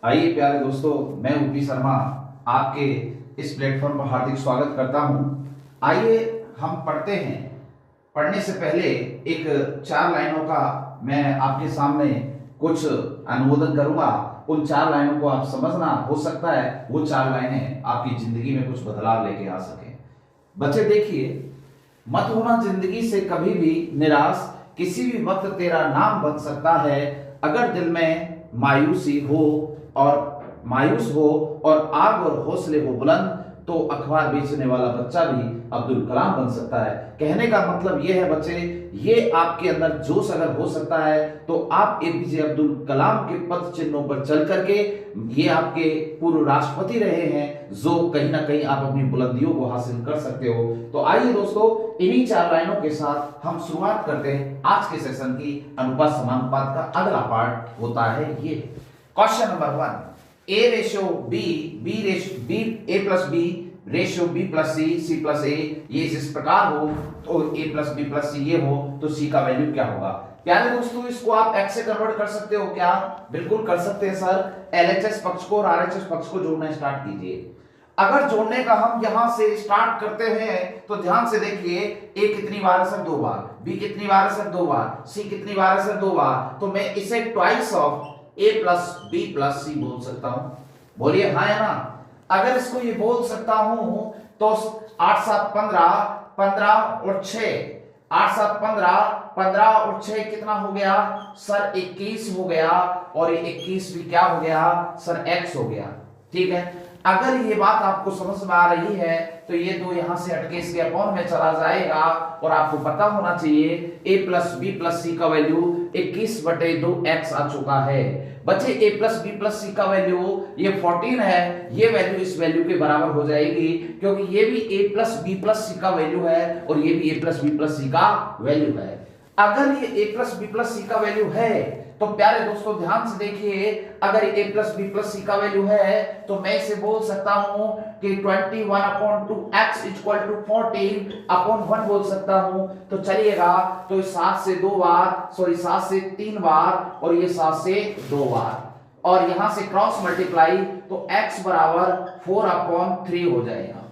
आइए प्यारे दोस्तों, मैं ऊपी शर्मा आपके इस प्लेटफॉर्म पर हार्दिक स्वागत करता हूं। आइए हम पढ़ते हैं। पढ़ने से पहले एक 4 लाइनों का मैं आपके सामने कुछ अनुमोदन करूंगा। उन 4 लाइनों को आप समझना, हो सकता है वो 4 लाइनें आपकी जिंदगी में कुछ बदलाव लेके आ सके। बच्चे देखिए, मत होना जिंदगी से कभी भी निराश, किसी भी वक्त तेरा नाम बन सकता है। अगर दिल में मायूसी हो और मायूस हो और आग और हौसले हो बुलंद, तो अखबार बेचने वाला बच्चा भी अब्दुल कलाम बन सकता है। कहने का मतलब यह है बच्चे, ये आपके अंदर जोश अगर हो सकता है तो आप एपीजे अब्दुल कलाम के पद चिन्हों पर चल करके, ये आपके पूर्व राष्ट्रपति रहे हैं, जो कहीं ना कहीं आप अपनी बुलंदियों को हासिल कर सकते हो। तो आइए दोस्तों, इन्हीं 4 लाइनों के साथ हम शुरुआत करते हैं आज के सेशन की। अनुपात समानुपात का अगला पार्ट होता है ये question number 1, A ratio B, B ratio B, A plus B ratio B plus C, C plus A, ये इस प्रकार हो तो A plus B plus C ये हो तो सी का वैल्यू क्या होगा। प्यारे दोस्तों, इसको आप एक्स से कन्वर्ट कर सकते हो क्या? बिल्कुल कर सकते हैं सर। एलएचएस पक्ष को और आरएचएस पक्ष को जोड़ना स्टार्ट कीजिए। अगर जोड़ने का हम यहां से स्टार्ट करते हैं तो ध्यान से देखिए, ए कितनी बार है सर? 2 बार। बी कितनी बार है सर? 2 बार। सी कितनी बार है सर? 2 बार। तो मैं इसे twice of A plus B plus C बोल सकता हूं। बोलिए हाँ या ना? अगर इसको ये बोल सकता हूं तो 8 7 15, 15 और 6, 8 7 15, 15 और 6 कितना हो गया सर? 21 हो गया। और ये 21 भी क्या हो गया सर? x हो गया। ठीक है, अगर ये बात आपको समझ में आ रही है तो ये 2 यहां से हटके इसके अपॉन में चला जाएगा। और आपको पता होना चाहिए a प्लस बी प्लस सी का वैल्यू 21/2x आ चुका है। बच्चे a प्लस बी प्लस सी का वैल्यू ये 14 है, ये वैल्यू इस वैल्यू के बराबर हो जाएगी, क्योंकि ये भी a प्लस बी प्लस सी का वैल्यू है और ये भी a प्लस बी प्लस सी का वैल्यू है। अगर ये a प्लस बी प्लस सी का वैल्यू है तो प्यारे दोस्तों ध्यान से देखिए, अगर a प्लस बी प्लस सी का वैल्यू है तो मैं इसे बोल सकता हूं कि 21/2x इक्वल टू 14/1 बोल सकता हूं। तो चलिएगा, तो 7 से 2 बार, सॉरी 7 से 3 बार और ये 7 से 2 बार और यहां से क्रॉस मल्टीप्लाई तो x बराबर 4/3 हो जाएगा।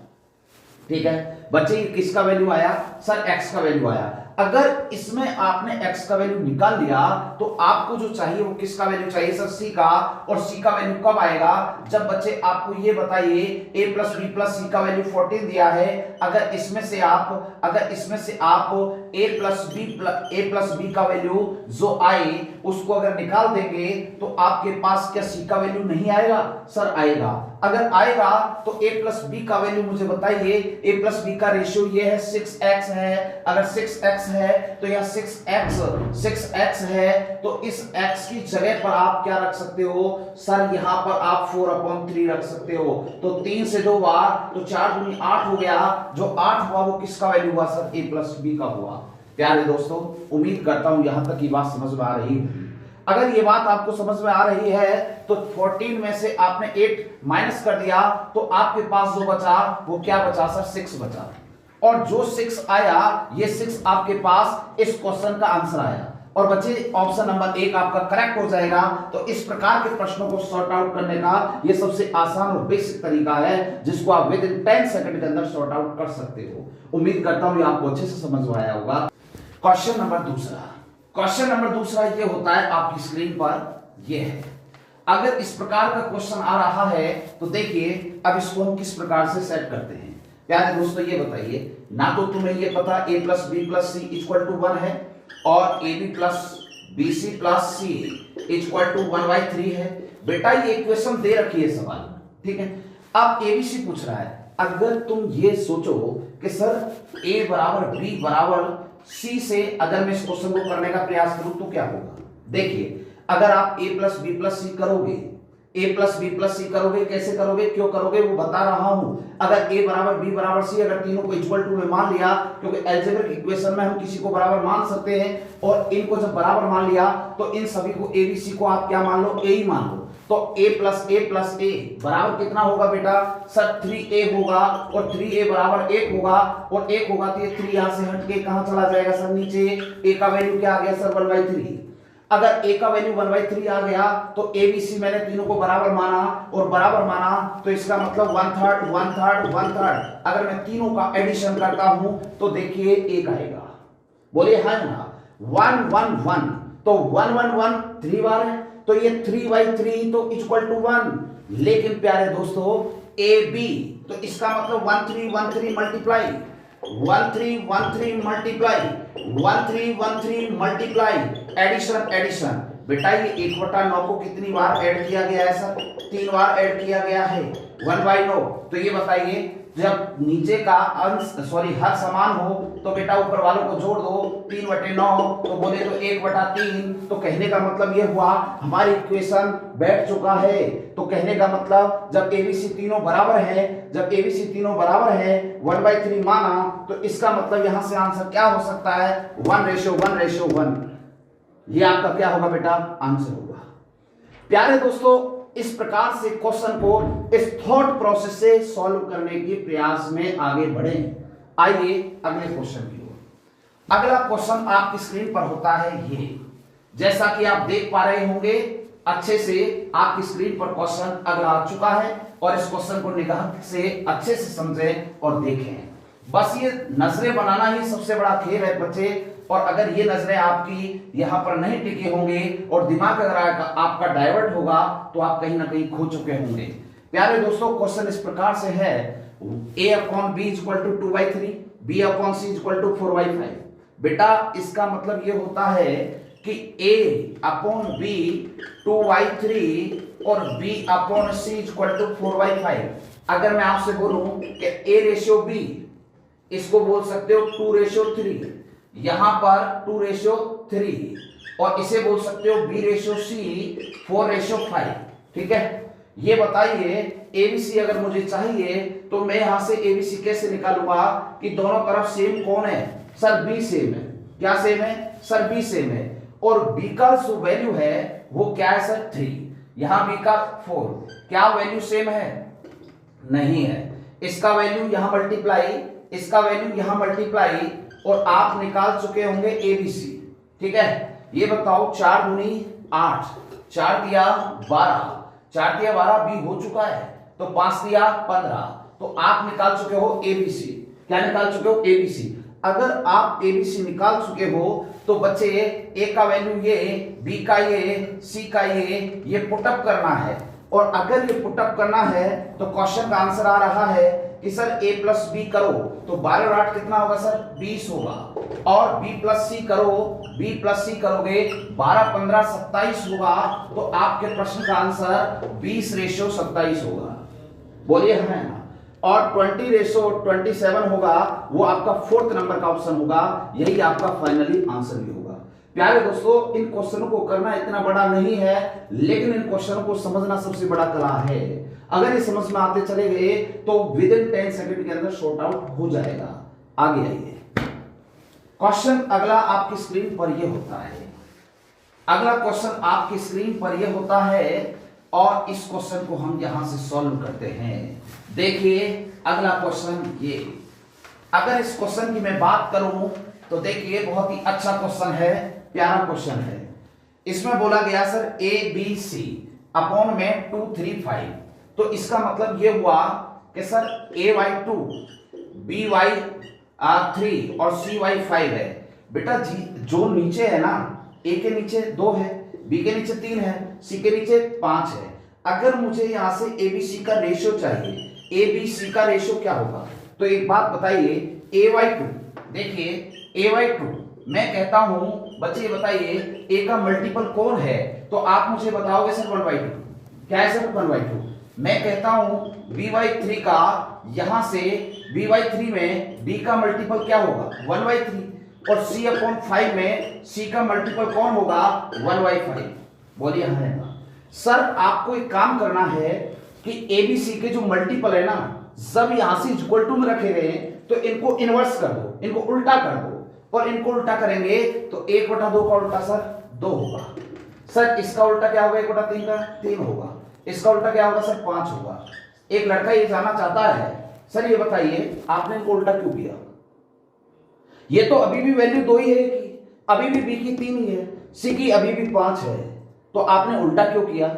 ठीक है बच्चे, किसका वैल्यू आया सर? x का वैल्यू आया। अगर इसमें आपने x का वैल्यू निकाल लिया तो आपको जो चाहिए वो किसका वैल्यू चाहिए सर? c का। और c का वैल्यू कब आएगा? जब बच्चे आपको ये बताइए a प्लस बी प्लस सी का वैल्यू 14 दिया है, अगर इसमें से आप a प्लस बी का वैल्यू जो आए उसको अगर निकाल देंगे तो आपके पास क्या c का वैल्यू नहीं आएगा सर? आएगा। अगर आएगा तो a प्लस बी का वैल्यू मुझे बताइए। a प्लस बी का रेशियो ये है 6x है। अगर 6x है तो यह 6x है, तो इस x की जगह पर आप क्या रख सकते हो सर? यहां पर आप 4/3 रख सकते हो। तो 3 से 2 बार तो 4 दूनी 8 हो गया। जो 8 हुआ वो किसका वैल्यू हुआ सर? a प्लस बी का हुआ। प्यारे दोस्तों, उम्मीद करता हूं यहां तक की बात समझ में आ रही होगी। अगर ये बात आपको समझ में आ रही है तो 14 में से आपने 8 माइनस कर दिया तो आपके पास जो बचा वो क्या बचा सर? 6 बचा। और जो 6 आया, ये 6 आपके पास इस क्वेश्चन का आंसर आया। और बच्चे ऑप्शन नंबर 1 आपका करेक्ट हो जाएगा। तो इस प्रकार के प्रश्नों को सॉर्ट आउट करने का ये सबसे आसान और बेसिक तरीका है, जिसको आप विद इन 10 सेकंड के अंदर सॉर्ट आउट कर सकते हो। उम्मीद करता हूं ये आपको अच्छे से समझ में आया होगा। क्वेश्चन नंबर दूसरा ये होता है आपकी स्क्रीन पर, ये है। अगर इस प्रकार का क्वेश्चन आ रहा है तो देखिए अब इसको हम किस प्रकार से सेट करते हैं। प्यारे दोस्तों ये बताइए, ना तो तुम्हें ये पता a plus B plus C equal to 1 है और A B plus B C plus C equal to 1/3 है। बेटा ये इक्वेशन दे रखी है सवाल, ठीक है। अब एबीसी पूछ रहा है। अगर तुम ये सोचो कि सर a बराबर b बराबर c से अगर मैं इस क्वेश्चन को करने का प्रयास करूं तो क्या होगा? देखिए, अगर आप a प्लस बी प्लस सी करोगे, a प्लस बी प्लस सी करोगे, कैसे करोगे, क्यों करोगे वो बता रहा हूं। अगर a बराबर b बराबर c, अगर तीनों को इक्वल टू में मान लिया, क्योंकि अलजेब्रिक इक्वेशन में हम किसी को बराबर मान सकते हैं, और इनको जब बराबर मान लिया तो इन सभी को a b c को आप क्या मान लो? a ही मान लो। तो a प्लस a बराबर कितना होगा बेटा? सर 3a होगा, और 3a बराबर 1 होगा, और 1 होगा तो ये 3 यहां से हट के कहां चला जाएगा सर? नीचे। a का वैल्यू क्या आ गया सर? 1/3। अगर a का वैल्यू 1/3 आ गया तो ABC मैंने तीनों को बराबर माना, और बराबर माना तो इसका मतलब 1/3 1/3 1/3। अगर मैं तीनों का एडिशन करता हूं तो देखिए 1 आएगा। बोलिए हाँ ना, 1 1 1, तो 1 1 1 3 बार है, तो ये 3/3 तो इक्वल टू 1। लेकिन प्यारे दोस्तों AB, तो इसका मतलब 1 3 1 3 multiply 1 3 1 3 multiply 1 3 1 3 multiply addition addition. बेटा ये 1/9 को कितनी बार ऐड किया गया है सर? 3 बार ऐड किया गया है 1/9। तो ये बताइए जब नीचे का अंश हर समान हो तो बेटा ऊपर वालों को जोड़ दो, 3/9 तो बोले तो 1/3। तो कहने का मतलब ये हुआ हमारी इक्वेशन बैठ चुका है। तो कहने का मतलब जब ABC तीनों बराबर है, जब ABC तीनों बराबर है 1/3 माना, तो इसका मतलब यहां से आंसर क्या हो सकता है? 1:1:1। ये आपका क्या होगा बेटा? आंसर होगा। प्यारे दोस्तों इस प्रकार से क्वेश्चन को इस थॉट प्रोसेस से सॉल्व करने के प्रयास में आगे बढ़े। आइए अगले क्वेश्चन की ओर। अगला क्वेश्चन आपकी स्क्रीन पर होता है ये, जैसा कि आप देख पा रहे होंगे अच्छे से आपकी स्क्रीन पर क्वेश्चन अगला आ चुका है, और इस क्वेश्चन को निगाह से अच्छे से समझें और देखें। बस ये नजरें बनाना ही सबसे बड़ा खेल है बच्चे, और अगर ये नजरें आपकी यहाँ पर नहीं टिकी होंगी और दिमाग अगर आपका डाइवर्ट होगा तो आप कहीं ना कहीं खो चुके होंगे। प्यारे दोस्तों क्वेश्चन इस प्रकार से है, A/B = 2/3, B/C = 4/5। बेटा इसका मतलब ये होता है कि A/B 2/3 और B/C = 4/5। अगर मैं आपसे बोलूं कि A/B, इसको बोल सकते हो 2:3, यहां पर 2:3, और इसे बोल सकते हो B/C 4:5। ठीक है, ये बताइए ABC अगर मुझे चाहिए तो मैं यहां से ABC कैसे निकालूंगा कि दोनों तरफ सेम कौन है? सर B सेम है। क्या सेम है? सर B सेम है। और B का जो वैल्यू है वो क्या है सर? 3। यहां B का 4। क्या वैल्यू सेम है? नहीं है। इसका वैल्यू यहां मल्टीप्लाई, इसका वैल्यू यहां मल्टीप्लाई, और आप निकाल चुके होंगे ABC। ठीक है, ये बताओ 4 दूनी 8, 4 दिया 12, 4 दिया 12, B हो चुका है, तो 5 दिया 15, तो आप निकाल चुके हो ABC। क्या निकाल चुके हो? ABC। अगर आप ABC निकाल चुके हो तो बच्चे A का वैल्यू ये, B का ये, C का ये पुटअप करना है। और अगर ये पुटअप करना है तो क्वेश्चन का आंसर आ रहा है कि सर A+B करो तो 12 और 8 कितना होगा सर? 20 होगा। और B+C करो, B+C करोगे 12 15 27 होगा। तो आपके प्रश्न का आंसर 20:27 होगा। बोलिए है ना। और 20:27 होगा, वो आपका 4th नंबर का ऑप्शन होगा। यही आपका फाइनली आंसर भी होगा। प्यारे दोस्तों इन क्वेश्चनों को करना इतना बड़ा नहीं है, लेकिन इन क्वेश्चनों को समझना सबसे बड़ा कला है। अगर ये समझ में आते चले गए तो विदिन 10 सेकंड के अंदर शॉर्ट आउट हो जाएगा। आगे आइए, क्वेश्चन अगला आपकी स्क्रीन पर ये होता है। अगला क्वेश्चन आपकी स्क्रीन पर ये होता है, और इस क्वेश्चन को हम यहां से सॉल्व करते हैं। देखिए अगला क्वेश्चन ये, अगर इस क्वेश्चन की मैं बात करूं तो देखिए बहुत ही अच्छा क्वेश्चन है, प्यारा क्वेश्चन है। इसमें बोला गया सर ABC अपॉन में 2 3 5। तो इसका मतलब ये हुआ कि सर A/2 B/3 और C/5 है। बेटा जी जो नीचे है ना, A के नीचे 2 है, B के नीचे 3 है, C के नीचे 5 है। अगर मुझे यहां से ABC का रेशियो चाहिए, ABC का रेशियो क्या होगा? तो एक बात बताइए, A/2, देखिए A/2 मैं कहता हूं बच्चे बताइए A का मल्टीपल कौन है? तो आप मुझे बताओगे सर 1/2। क्या है सर? 1/2। मैं कहता हूं B/3 का, यहां से B/3 में B का मल्टीपल क्या होगा? 1/3। और C/5 में C का मल्टीपल कौन होगा? 1/5। बोलिए हाँ। सर आपको एक काम करना है कि ABC के जो मल्टीपल है ना, जब यहां से इक्वल टू में रखे गए तो इनको इनवर्स कर दो, इनको उल्टा कर दो। और इनको उल्टा करेंगे तो 1/2 का उल्टा सर 2 होगा। सर इसका उल्टा क्या होगा? 1/3 का 3 होगा। इसका उल्टा क्या होगा सर? 5 होगा। एक लड़का ये जानना चाहता है, सर ये बताइए आपने इनको उल्टा क्यों किया? ये तो अभी भी वैल्यू 2 ही है कि अभी भी बी की 3 ही है, सी की अभी भी 5 है, तो आपने उल्टा क्यों किया?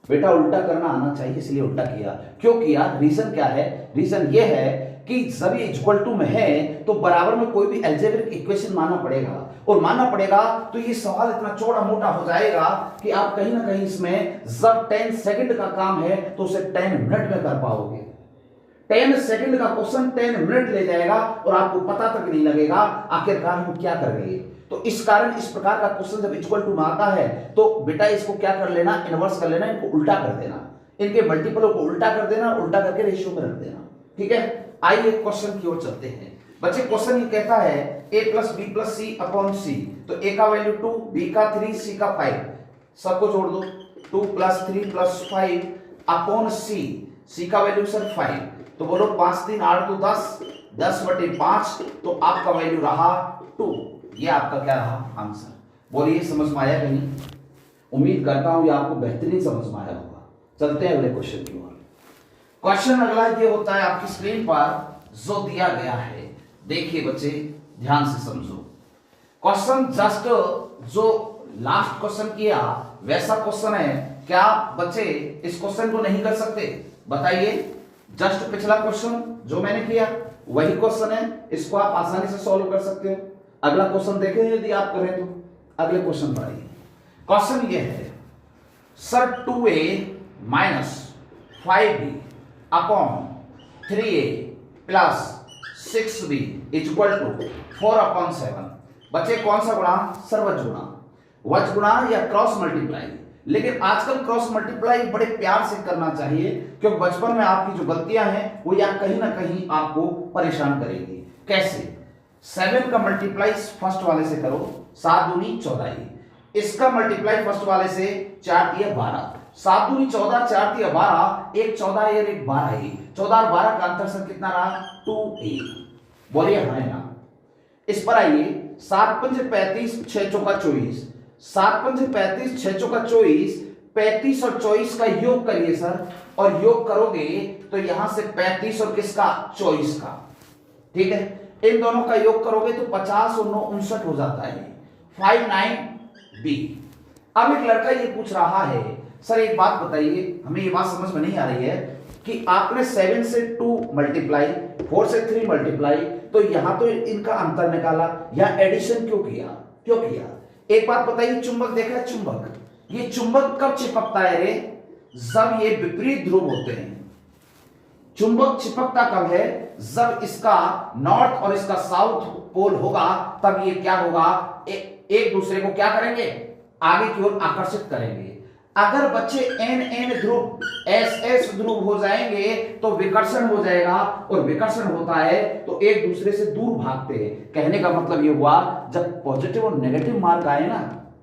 बेटा उल्टा करना आना चाहिए, इसलिए उल्टा किया। क्यों किया? रीजन क्या है? रीजन ये है कि जब ये इक्वल टू में है तो बराबर में कोई भी अलजेब्रिक इक्वेशन मानना पड़ेगा, और मानना पड़ेगा तो ये सवाल इतना चौड़ा मोटा हो जाएगा कि आप कहीं ना कहीं इसमें जब 10 सेकंड का काम है तो उसे 10 मिनट में कर पाओगे। 10 सेकंड का क्वेश्चन 10 मिनट ले जाएगा और आपको पता तक नहीं लगेगा आखिरकार हम क्या कर रहे हैं। तो इस कारण इस प्रकार का क्वेश्चन जब इक्वल टू में आता है तो बेटा इसको क्या कर लेना, इनवर्स कर लेना, इनको उल्टा कर देना, इनके मल्टीपलों को उल्टा कर देना, उल्टा करके रेशियो में रख देना। ठीक है, आइए क्वेश्चन की ओर चलते हैं। बच्चे क्वेश्चन ये कहता है a plus B plus C upon C, तो a का वैल्यू 2, b का 3, c का 5, सबको जोड़ दो, 2 प्लस 3 प्लस 5 अपॉन c का वैल्यू सर 5, तो बोलो 5 3 8 तो 10, 10 बटे 5, तो आपका वैल्यू रहा 2। ये आपका क्या रहा? आंसर। बोलिए समझ में आया कि नहीं? उम्मीद करता हूं ये आपको बेहतरीन समझ में आया होगा। चलते हैं अगले क्वेश्चन की ओर। क्वेश्चन अगला ये होता है आपकी स्क्रीन पर जो दिया गया है, देखिए बच्चे ध्यान से समझो। क्वेश्चन जस्ट जो लास्ट क्वेश्चन किया वैसा क्वेश्चन है क्या बच्चे? इस क्वेश्चन को नहीं कर सकते? बताइए। जस्ट पिछला क्वेश्चन जो मैंने किया वही क्वेश्चन है, इसको आप आसानी से सॉल्व कर सकते हो। अगला क्वेश्चन देखें यदि आप करें तो। अगले क्वेश्चन पर आइए। क्वेश्चन ये है sir 2a minus 5b upon 3a plus 6b equal to 4/7। बच्चे कौन सा गुणा? सर वज गुणा। वज गुणा या क्रॉस मल्टीप्लाई, लेकिन आजकल क्रॉस मल्टीप्लाई बड़े प्यार से करना चाहिए क्योंकि बचपन में आपकी जो गलतियां हैं वो या कहीं ना कहीं आपको परेशान करेगी। कैसे? 7 का मल्टीप्लाई फर्स्ट वाले से करो, 7 दूनी 14, इसका मल्टीप्लाई फर्स्ट वाले से 4 तिया 12, 7 दूनी 14, 4 तिया 12, एक 14 और एक 12, 14 और 12 का अंतर सर कितना रहा? 2a। बोलिए हाँ ना। इस पर आइए, 7 पंजे 35, 6 चौका 24, 7 पंजे 35, 6 चौका 24, 35 और 24 का योग करिए सर, और योग करोगे तो यहां से 35 और किसका? 24 का। ठीक है, इन दोनों का योग करोगे तो 50 और 9 59 हो जाता है, 59b। अब एक लड़का ये पूछ रहा है सर एक बात बताइए, हमें ये बात समझ में नहीं आ रही है कि आपने 7 से 2 मल्टीप्लाई, 4 से 3 मल्टीप्लाई, तो यहां तो इनका अंतर निकाला, या एडिशन क्यों किया? क्यों किया? एक बात बताइए, चुंबक देखा है? चुंबक, ये चुंबक कब चिपकता है रे? जब ये विपरीत ध्रुव होते हैं। चुंबक चिपकता कब है? जब इसका नॉर्थ और इसका साउथ पोल होगा, तब ये क्या होगा? एक दूसरे को क्या करेंगे? आगे की ओर आकर्षित करेंगे। अगर बच्चे एन एन ध्रुव, एस एस ध्रुव हो जाएंगे तो विकर्षण हो जाएगा, और विकर्षण होता है तो एक दूसरे से दूर भागते हैं। कहने का मतलब ये हुआ जब पॉजिटिव और नेगेटिव मार्क आए ना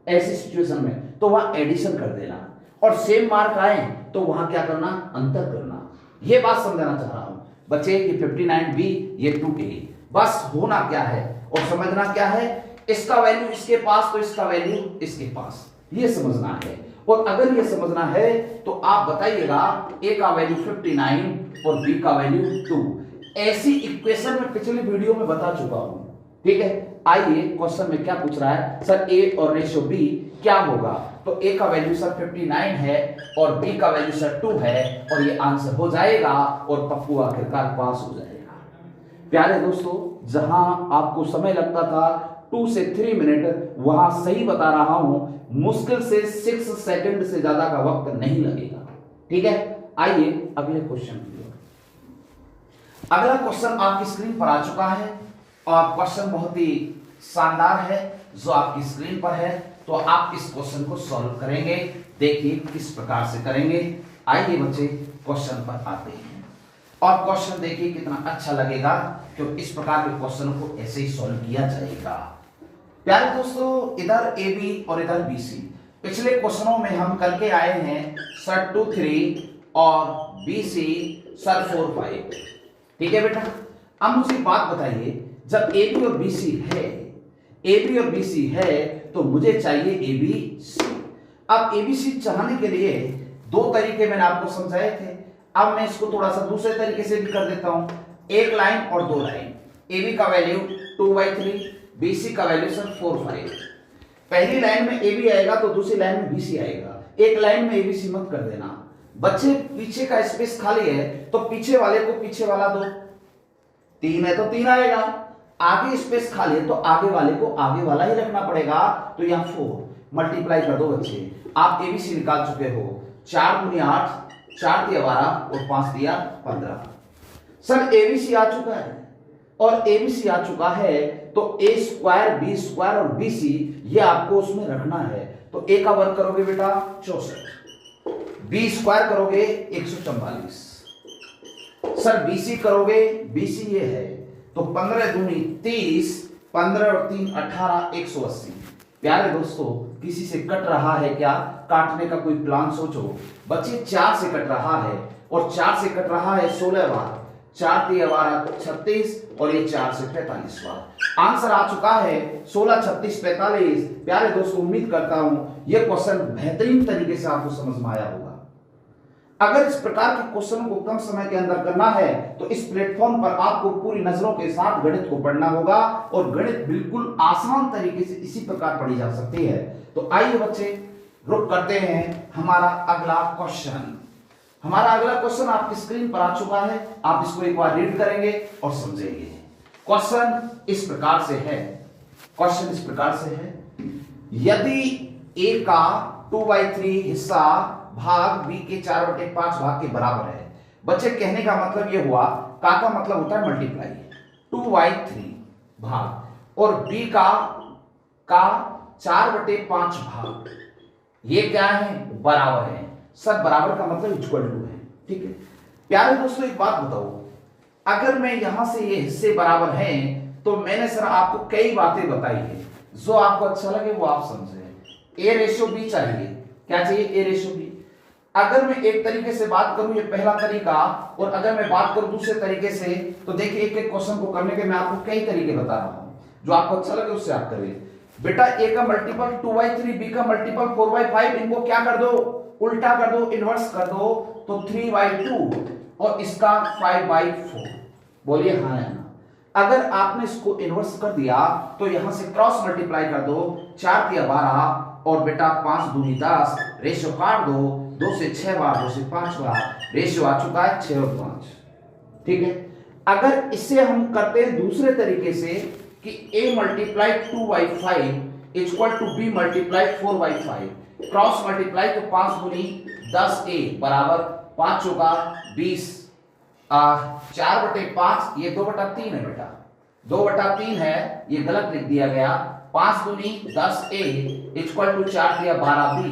ऐसी सिचुएशन में, तो वहां एडिशन कर देना, और सेम मार्क आए तो वहां क्या करना? अंतर करना। ये बात समझाना चाह रहा हूं बच्चे। ये 59b, ये 2a, बस होना क्या है और समझना क्या है? इसका वैल्यू इसके पास तो इसका वैल्यू इसके पास, ये समझना है। और अगर ये समझना है तो आप बताइएगा a का वैल्यू 59 और b का वैल्यू 2। ऐसी इक्वेशन में पिछले वीडियो में बता चुका हूं। ठीक है, आइए क्वेश्चन में क्या पूछ रहा है सर, a और रेशियो b क्या होगा? तो a का वैल्यू सर 59 है और b का वैल्यू सर 2 है, और ये आंसर हो जाएगा और पप्पू आखिरकार पास हो जाएगा। प्यारे दोस्तों, जहां आपको समय लगता था 2 से 3 मिनट, वहां सही बता रहा हूं मुश्किल से 6 सेकंड से ज्यादा का वक्त नहीं लगेगा। ठीक है, आइए अगले क्वेश्चन की ओर। अगला क्वेश्चन आपकी स्क्रीन पर आ चुका है और क्वेश्चन बहुत ही शानदार है जो आपकी स्क्रीन पर है, तो आप इस क्वेश्चन को सॉल्व करेंगे। देखिए किस प्रकार से करेंगे। आइए बच्चे क्वेश्चन पर आते हैं, और क्वेश्चन देखिए कितना अच्छा लगेगा क्योंकि इस प्रकार के क्वेश्चन को ऐसे ही सॉल्व किया जाएगा। प्यारे दोस्तों, इधर ए बी और इधर बी सी, पिछले क्वेश्चनों में हम करके आए हैं सर 2 3 और बी सी सर 4 5। ठीक है बेटा, अब मुझे बात बताइए, जब ए बी और बी सी है, ए बी और बी सी है, तो मुझे चाहिए ए बी सी। अब ए बी सी चाहने के लिए 2 तरीके मैंने आपको समझाए थे। अब मैं इसको थोड़ा सा दूसरे तरीके से भी कर देता हूं, एक लाइन और 2 लाइन। ए बी का वैल्यू 2/3, BC का वैल्यू सर 4 5। पहली लाइन में AB आएगा तो दूसरी लाइन में BC आएगा। एक लाइन में ABC मत कर देना बच्चे, पीछे का स्पेस खाली है तो पीछे वाले को पीछे वाला दो, 3 है तो 3 आएगा, आगे स्पेस खाली है तो आगे वाले को आगे वाला ही रखना पड़ेगा। तो यहां 4 मल्टीप्लाई कर दो बच्चे, आप ABC निकाल चुके हो। 4 दूनी 8, 4 दिया 12 और 5 दिया 15। सर ABC आ चुका है और ABC आ चुका है तो A स्क्वायर B स्क्वायर और BC ये आपको उसमें रखना है। तो A का वर्ग करोगे बेटा 64, B स्क्वायर करोगे 144, सर BC करोगे, BC ये है तो 15 दूनी 30, 15 और 3 18, 180। प्यारे दोस्तों किसी से कट रहा है क्या? काटने का कोई प्लान सोचो बच्चे। 4 से कट रहा है और 4 से कट रहा है 16 बार, 4 3 12 36 और ये 4 से 45 बार। आंसर आ चुका है 16 36 45। प्यारे दोस्तों उम्मीद करता हूं यह क्वेश्चन बेहतरीन तरीके से आपको समझ में आया होगा। अगर इस प्रकार के क्वेश्चनों को कम समय के अंदर करना है तो इस प्लेटफॉर्म पर आपको पूरी नजरों के साथ गणित को पढ़ना होगा और गणित बिल्कुल आसान तरीके से इसी प्रकार पढ़ी जा सकती है। तो आइए बच्चे रुक करते हैं हमारा अगला क्वेश्चन। हमारा अगला क्वेश्चन आपकी स्क्रीन पर आ चुका है, आप इसको एक बार रीड करेंगे और समझेंगे। क्वेश्चन इस प्रकार से है, क्वेश्चन इस प्रकार से है, यदि A का 2/3 हिस्सा भाग B के 4/5 भाग के बराबर है। बच्चे कहने का मतलब यह हुआ, का मतलब होता है मल्टीप्लाई, 2/3 भाग और B का 4/5 भाग, ये क्या है? बराबर है। सर बराबर का मतलब इक्वल टू है, ठीक है। प्यारे दोस्तों एक बात बताओ, अगर मैं यहां से ये हिस्से बराबर हैं तो मैंने सर आपको कई बातें बताई है, जो आपको अच्छा लगे वो आप समझे। A/B चाहिए, क्या चाहिए? A/B। अगर मैं एक तरीके से बात करूं, ये पहला तरीका, और अगर मैं बात करूं दूसरे तरीके से, तो देखिए एक एक क्वेश्चन को करने के मैं आपको कई तरीके बता रहा हूं, जो आपको अच्छा लगे उससे आप करिए। बेटा A का मल्टीपल 2/3, B का मल्टीपल 4/5, इनको क्या कर दो? उल्टा कर दो, इनवर्स कर दो, तो 3/2 और इसका 5/4। बोलिए हाँ या ना। अगर आपने इसको इनवर्स कर दिया तो यहां से क्रॉस मल्टीप्लाई कर दो, 4 3 12 और बेटा 5 दूनी 10, रेशियो काट दो, 2 से 6 बार, 2 से 5 बार, रेशियो आ चुका है 6 और 5, ठीक है। अगर इसे हम करते हैं दूसरे तरीके से कि A multiply 2/5 equal to B multiply 4/5, cross multiply तो 5 दूनी 10A बराबर 5 चौका 20, 4/5, ये 2/3 है बेटा, 2/3 है, ये गलत लिख दिया गया। 5 दूनी 10A इक्वल टू 4 दिया 12B।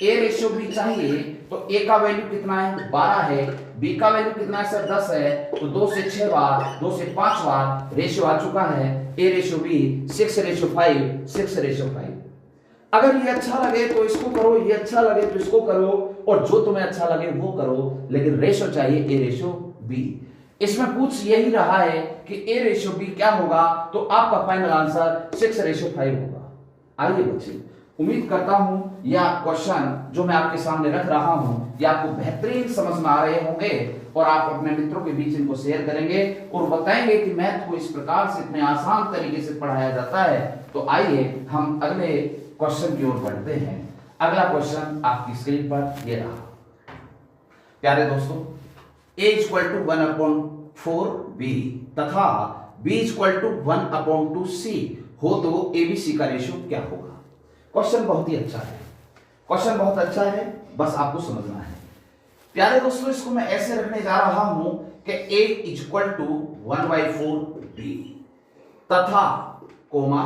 A/B चाहिए तो A का वैल्यू कितना है? 12 है। B का वैल्यू कितना है सर? 10 है। तो 2 से 6 बार, 2 से 5 बार, रेशियो आ चुका है A/B 6/5, 6/5। अगर ये अच्छा लगे तो इसको करो, ये अच्छा लगे तो इसको करो, और जो तुम्हें अच्छा लगे वो करो, लेकिन रेशियो चाहिए A/B। इसमें पूछ यही रहा है कि A/B क्या होगा, तो आपका फाइनल आंसर 6/5 होगा। आइए बच्चे, उम्मीद करता हूं यह क्वेश्चन जो मैं आपके सामने रख रहा हूं ये आपको बेहतरीन समझ में आ रहे होंगे और आप अपने मित्रों के बीच इनको शेयर करेंगे और बताएंगे कि मैथ को इस प्रकार से इतने आसान तरीके से पढ़ाया जाता है। तो आइए हम अगले क्वेश्चन की ओर बढ़ते हैं। अगला क्वेश्चन आपकी स्क्रीन पर ये रहा। प्यारे दोस्तों, A = 1/4B तथा B = 1/2C हो तो ABC का रेशियो क्या होगा? क्वेश्चन बहुत ही अच्छा है, क्वेश्चन बहुत अच्छा है, बस आपको समझना है। प्यारे दोस्तों, इसको मैं ऐसे रखने जा रहा हूं कि A = 1/4B तथा कोमा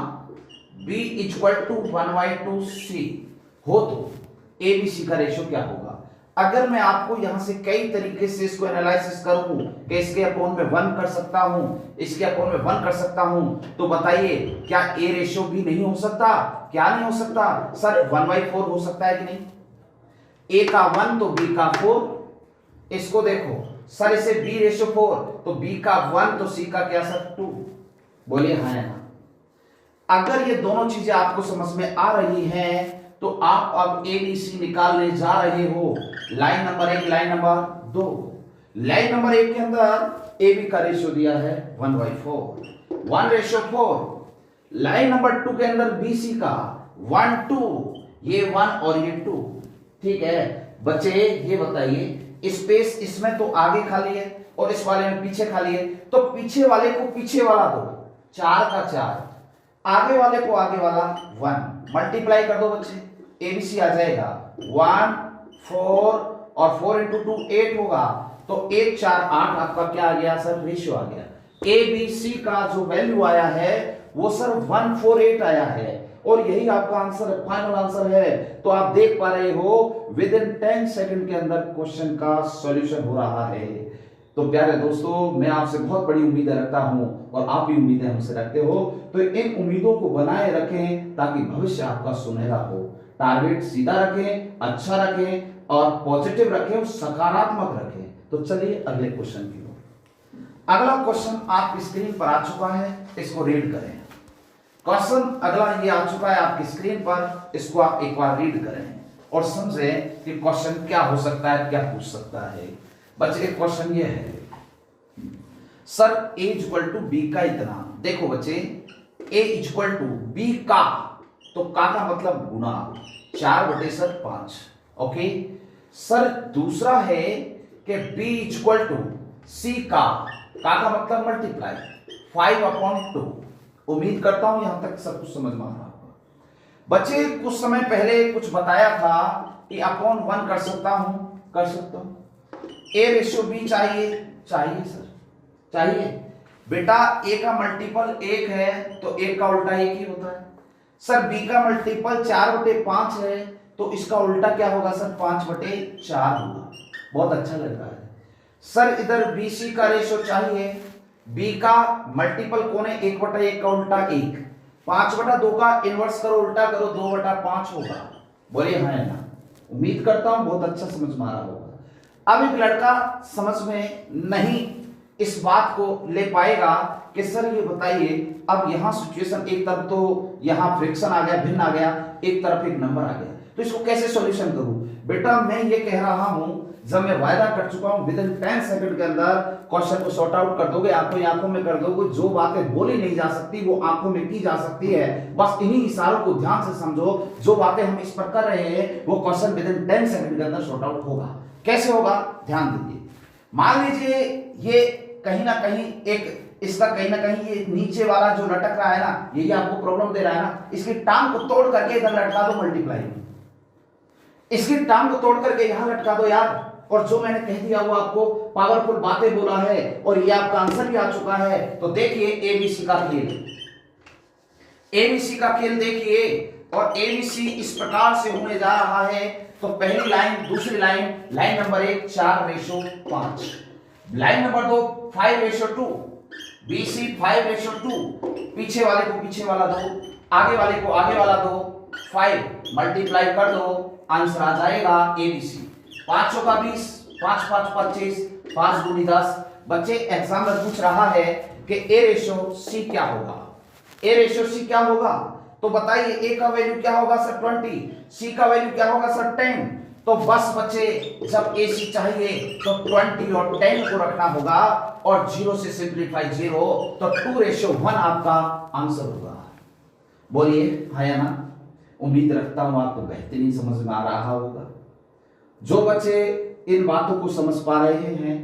B = 1/2C हो तो ABC का रेशियो क्या होगा? अगर मैं आपको यहां से कई तरीके से इसको एनालिसिस करूं कि इसके अपॉन में 1 कर सकता हूं, इसके अपॉन में 1 कर सकता हूं, तो बताइए क्या A/B नहीं हो सकता? क्या नहीं हो सकता? सर 1/4 हो सकता है कि नहीं? A का 1 तो B का 4। इसको देखो सर, इसे B/4 तो B का 1 तो C का क्या सर? 2। बोलिए हाँ या ना। अगर ये दोनों चीजें आपको समझ में आ रही हैं तो आप अब ABC निकालने जा रहे हो। Line number 1, line number 2। Line number 1 के अंदर AB का रेशियो दिया है 1/4, 1/4। लाइन नंबर 2 के अंदर BC का 1 2, ये 1 और ये 2, ठीक है बच्चे। ये बताइए स्पेस इसमें तो आगे खाली है और इस वाले में पीछे खाली है, तो पीछे वाले को पीछे वाला दो, 4 का 4, आगे वाले को आगे वाला 1, मल्टीप्लाई कर दो बच्चे, ABC आ जाएगा 1 4 और 4 इंटू 2 8 होगा, तो 1 4 8 आपका क्या आ गया सर, रेशियो आ गया। ABC का जो वैल्यू आया है वो सर 148 आया है और यही आपका आंसर, फाइनल आंसर है। तो आप देख पा रहे हो विद इन 10 सेकंड के अंदर क्वेश्चन का सॉल्यूशन हो रहा है। तो प्यारे दोस्तों, मैं आपसे बहुत बड़ी उम्मीदें रखता हूं और आप भी उम्मीदें हमसे रखते हो, तो इन उम्मीदों को बनाए रखें ताकि भविष्य आपका सुनहरा हो। टारगेट सीधा रखें, अच्छा रखें और पॉजिटिव रखें और सकारात्मक रखें। तो चलिए अगले क्वेश्चन की ओर। अगला क्वेश्चन आपकी स्क्रीन पर आ चुका है, इसको रीड करें। क्वेश्चन अगला ये आ चुका है आपकी स्क्रीन पर, इसको आप एक बार रीड करें और समझें कि क्वेश्चन क्या हो सकता है, क्या पूछ सकता है। बच्चे क्वेश्चन ये है sir a equal to B का इतना, देखो बच्चे a इक्वल टू बी का, तो का मतलब गुना 4/5, ओके सर। दूसरा है कि b इक्वल टू c का मतलब मल्टीप्लाई 5/2। उम्मीद करता हूं यहां तक सब कुछ समझ में आ रहा होगा। बच्चे कुछ समय पहले कुछ बताया था कि अपॉन 1 कर सकता हूं, a/b चाहिए सर, चाहिए बेटा। a का मल्टीपल 1 है तो 1 का उल्टा 1 ही होता है सर। b का मल्टीपल 4/5 है तो इसका उल्टा क्या होगा सर, 5/4 होगा। बहुत अच्छा लग रहा है सर। इधर BC का रेशो चाहिए, b का मल्टीपल कौन है, 1/1 का उल्टा 1, 5/2 का इनवर्स करो, उल्टा करो, 2/5 होगा। बोलिए हाँ है ना। उम्मीद करता हूं बहुत अच्छा समझ में आ रहा होगा। अब एक लड़का समझ में नहीं इस बात को ले पाएगा कि सर ये बताइए, अब यहां सिचुएशन एक तरफ तो यहां फ्रिक्शन आ गया, भिन्न आ गया, एक तरफ एक नंबर आ गया, तो इसको कैसे सॉल्यूशन करूं। बेटा मैं ये कह रहा हूं, जब मैं वायदा कर चुका हूं विद इन 10 सेकंड के अंदर क्वेश्चन को सॉर्ट आउट कर दोगे, आंखों में कर दोगे। जो बातें बोली नहीं जा सकती वो आंखों में की जा सकती है। बस इन्हीं इशारों को ध्यान से समझो। जो बातें हम इस पर कर रहे हैं वो क्वेश्चन विद इन 10 सेकंड के अंदर सॉर्ट आउट होगा। कैसे होगा, ध्यान दीजिए। मान लीजिए ये कहीं ना कहीं एक इसका कहीं ना कहीं ये नीचे वाला जो लटक रहा है ना, यही आपको प्रॉब्लम दे रहा है ना, इसकी टांग को तोड़ करके इधर लटका दो मल्टीप्लाई में, इसकी टांग को तोड़ करके यहां लटका दो यार। और जो मैंने कह दिया वो आपको पावरफुल बातें बोला है और ये आपका आंसर भी आ चुका है। तो देखिए ABC का खेल, ABC का खेल देखिए। और ABC इस प्रकार से होने जा रहा है। तो पहली लाइन, दूसरी line, line number 1 4/5, line number 2 5/2, BC 5/2, पीछे वाले को पीछे वाला दो, आगे वाले को आगे वाला दो, 5 मल्टीप्लाई कर दो, आंसर आ जाएगा ABC 5 का 20, 5 5 25, 5 दूनी 10। बच्चे एग्जाम में पूछ रहा है कि A/C क्या होगा, A/C क्या होगा। तो बताइए A का वैल्यू क्या होगा सर 20, C का वैल्यू क्या होगा सर 10। तो बस बच्चे जब AC चाहिए तो 20 और 10 को रखना होगा और 0 से सिंप्लीफाई 0, तो 2/1 आपका आंसर होगा। बोलिए हाँ या ना। उम्मीद रखता हूं आपको बेहतरीन समझ में आ रहा होगा। जो बच्चे इन बातों को समझ पा रहे हैं,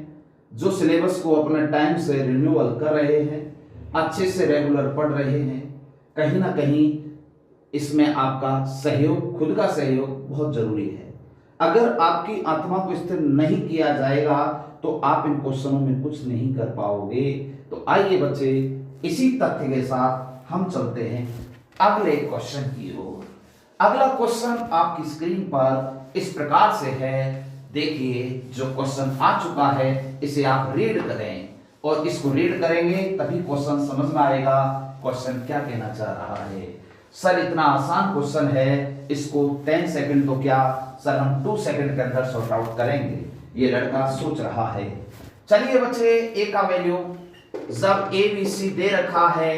जो सिलेबस को अपने टाइम से रिन्यूअल कर रहे हैं, अच्छे से रेगुलर पढ़ रहे हैं, कहीं ना कहीं इसमें आपका सहयोग, खुद का सहयोग बहुत जरूरी है। अगर आपकी आत्मा को स्थिर नहीं किया जाएगा तो आप इन क्वेश्चनों में कुछ नहीं कर पाओगे। तो आइए बच्चे, इसी तथ्य के साथ हम चलते हैं अगले क्वेश्चन की ओर। अगला क्वेश्चन आपकी स्क्रीन पर इस प्रकार से है। देखिए जो क्वेश्चन आ चुका है इसे आप रीड करें और इसको रीड करेंगे तभी क्वेश्चन समझ में आएगा क्वेश्चन क्या कहना चाह रहा है। सर इतना आसान क्वेश्चन है, इसको 10 सेकंड तो क्या सर हम 2 सेकंड के अंदर सॉर्ट आउट करेंगे, ये लड़का सोच रहा है। चलिए बच्चे, ए का वैल्यू जब ABC दे रखा है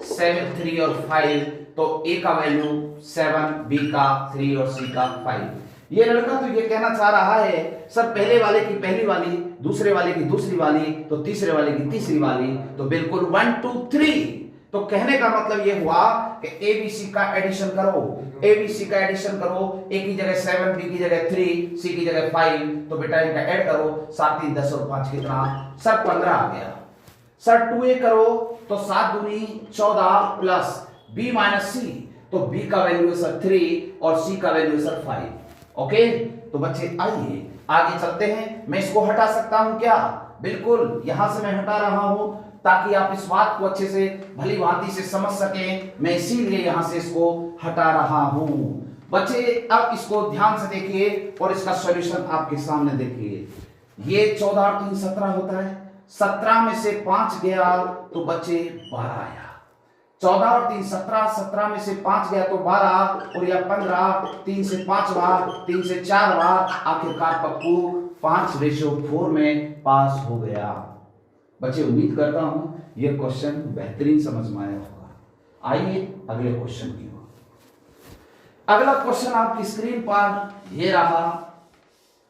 7 3 और 5, तो A का वैल्यू 7, B का 3 और C का 5। ये लड़का तो ये कहना चाह रहा है सर पहले वाले की पहली वाली, दूसरे वाले की दूसरी वाली, तो तीसरे वाले की तीसरी वाली, तो बिल्कुल 1 2 3 तो कहने का मतलब ये हुआ कि ABC का एडिशन करो, ABC का एडिशन करो, A की जगह 7, B की जगह 3, C की जगह 5, तो बेटा इनका ऐड करो, 7 3 10 और 5 कितना सर 15 आ गया। सर 2A करो तो 7 दूनी 14 प्लस B माइनस C, तो B का वैल्यू है सर 3 और C का वैल्यू है सर 5। ओके, तो बच्चे आइए आगे चलते हैं। मैं इसको हटा सकता हूं क्या? बिल्कुल, यहां से मैं हटा रहा हूं ताकि आप इस बात को अच्छे से भली भांति से समझ सकें, मैं इसीलिए यहां से इसको हटा रहा हूं। बच्चे अब इसको ध्यान से देखिए और इसका सॉल्यूशन आपके सामने देखिए। ये 14 और 3 17 होता है, 17 में से 5 गया तो बच्चे 12 आया। 14 और 3 17, 17 में से 5 गया तो 12 और यह 15, 3 से 5 बार, 3 से 4 बार, आखिरकार पप्पू 5:4 में पास हो गया। बच्चे उम्मीद करता हूं यह क्वेश्चन बेहतरीन समझ में आया होगा। आइए अगले क्वेश्चन की ओर। अगला क्वेश्चन आपकी स्क्रीन पर ये रहा।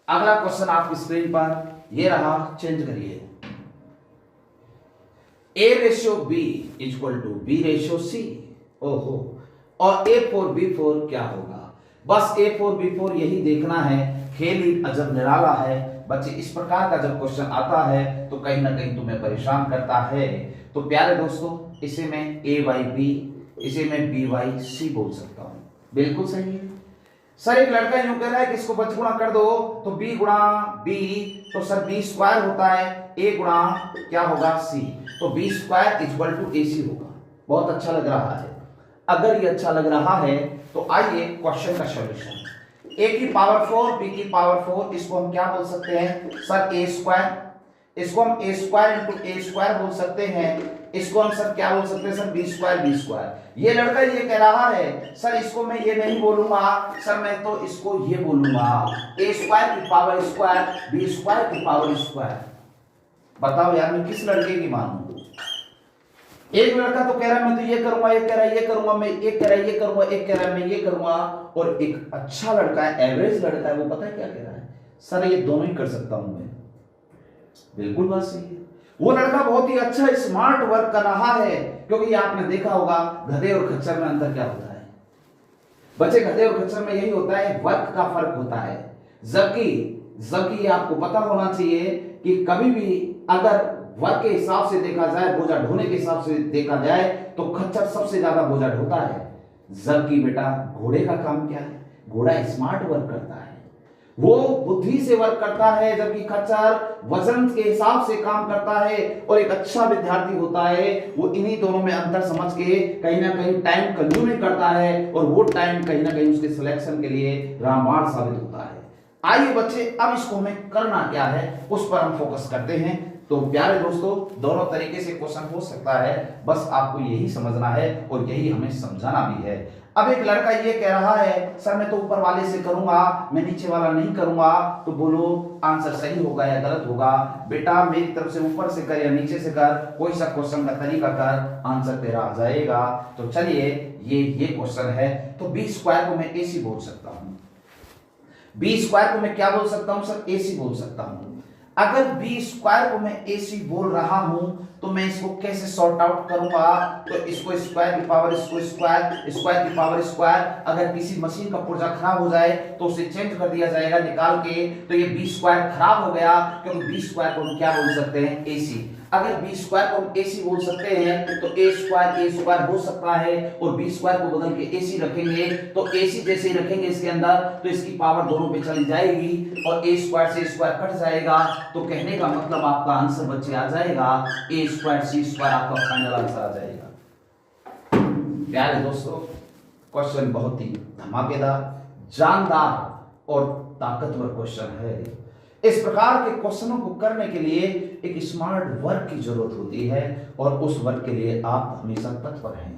अगला क्वेश्चन आपकी स्क्रीन पर ये रहा, चेंज करिए। A/B = B/C। ओहो, और A4B4 क्या होगा? बस A4B4 यही देखना है। खेल ही अजब निराला है बच्चे। इस प्रकार का जब क्वेश्चन आता है तो कहीं ना कहीं तुम्हें परेशान करता है। तो प्यारे दोस्तों, इसे मैं A/B, इसे मैं B/C बोल सकता हूं। बिल्कुल सही है सर। एक लड़का यूं कह रहा है कि इसको बचगुणा कर दो तो B गुणा B, तो सर B² होता है, A गुणा क्या होगा C, तो B² = AC होगा। बहुत अच्छा लग रहा है। अगर ये अच्छा लग रहा है तो आइए क्वेश्चन का सॉल्यूशन। A की पावर 4, B की पावर 4, इसको हम क्या बोल सकते हैं सर A²। इसको हम A² बोल सकते हैं। इसको हम सर क्या बोल सकते हैं सर B²। ये लड़का ये कह रहा है सर इसको मैं ये नहीं बोलूंगा सर, मैं तो इसको ये बोलूंगा A² की पावर स्क्वायर, B² की पावर स्क्वायर। बताओ यार मैं किस लड़के की मानूं? एक लड़का तो कह रहा है मैं तो ये करूंगा, एक कह रहा है ये करूंगा, मैं एक कह रहा है ये करूंगा, एक कह रहा है मैं ये करूंगा, और एक अच्छा लड़का है, एवरेज लड़का है, वो पता है क्या कह रहा है सर ये दोनों ही कर सकता हूं मैं। बिल्कुल बात सही है। वो लड़का बहुत ही अच्छा स्मार्ट वर्क कर रहा है, क्योंकि आपने देखा होगा गधे और खच्चर में अंतर क्या होता है बच्चे। गधे और खच्चर में यही होता है, वर्क का फर्क होता है। जबकि आपको पता होना चाहिए कि कभी भी अगर वर्क के हिसाब से देखा जाए, बोझा ढोने के हिसाब से देखा जाए, तो खच्चर सबसे ज्यादा बोझा ढोता है। जबकि बेटा घोड़े का काम क्या है? घोड़ा स्मार्ट वर्क करता है, वो बुद्धि से वर्क करता है, जबकि खच्चर वजन के हिसाब से काम करता है। और एक अच्छा विद्यार्थी होता है वो इन्हीं दोनों में अंतर समझ के कहीं ना कहीं टाइम कंज्यूमिंग करता है, और वो टाइम कहीं ना कहीं उसके सिलेक्शन के लिए रामबाण साबित होता है। आइए बच्चे, अब इसको हमें करना क्या है उस पर हम फोकस करते हैं। तो प्यारे दोस्तों, दोनों तरीके से क्वेश्चन हो सकता है, बस आपको यही समझना है और यही हमें समझाना भी है। अब एक लड़का ये कह रहा है सर मैं तो ऊपर वाले से करूंगा, मैं नीचे वाला नहीं करूंगा, तो बोलो आंसर सही होगा या गलत होगा? बेटा मेरी तरफ से ऊपर से कर या नीचे से कर, कोई सा क्वेश्चन का तरीका कर, आंसर तेरा आ जाएगा। तो चलिए ये क्वेश्चन है। तो B² को मैं AC बोल सकता हूं। B² को मैं क्या बोल सकता हूं सर? AC बोल सकता हूं। अगर B² को मैं AC बोल रहा हूं तो मैं इसको कैसे सॉर्ट आउट करूंगा? तो इसको स्क्वायर की पावर इसको स्क्वायर की पावर स्क्वायर। अगर किसी मशीन का पुर्जा खराब हो जाए तो उसे चेंज कर दिया जाएगा निकाल के, तो ये B² खराब हो गया, क्योंकि B² को हम क्या बोल सकते हैं? AC। अगर B² को हम AC बोल सकते हैं तो A² हो सकता है, और B² को बदल के AC रखेंगे तो AC जैसे ही रखेंगे इसके अंदर तो इसकी पावर दोनों पे चली जाएगी और A² से स्क्वायर कट जाएगा। तो कहने का मतलब आपका आंसर बच्चे आ जाएगा A²C² आपका फाइनल आंसर आ जाएगा। प्यारे दोस्तों, क्वेश्चन बहुत ही धमाकेदार, जानदार और ताकतवर क्वेश्चन है। इस प्रकार के क्वेश्चनों को करने के लिए एक स्मार्ट वर्क की जरूरत होती है, और उस वर्क के लिए आप हमेशा तत्पर हैं।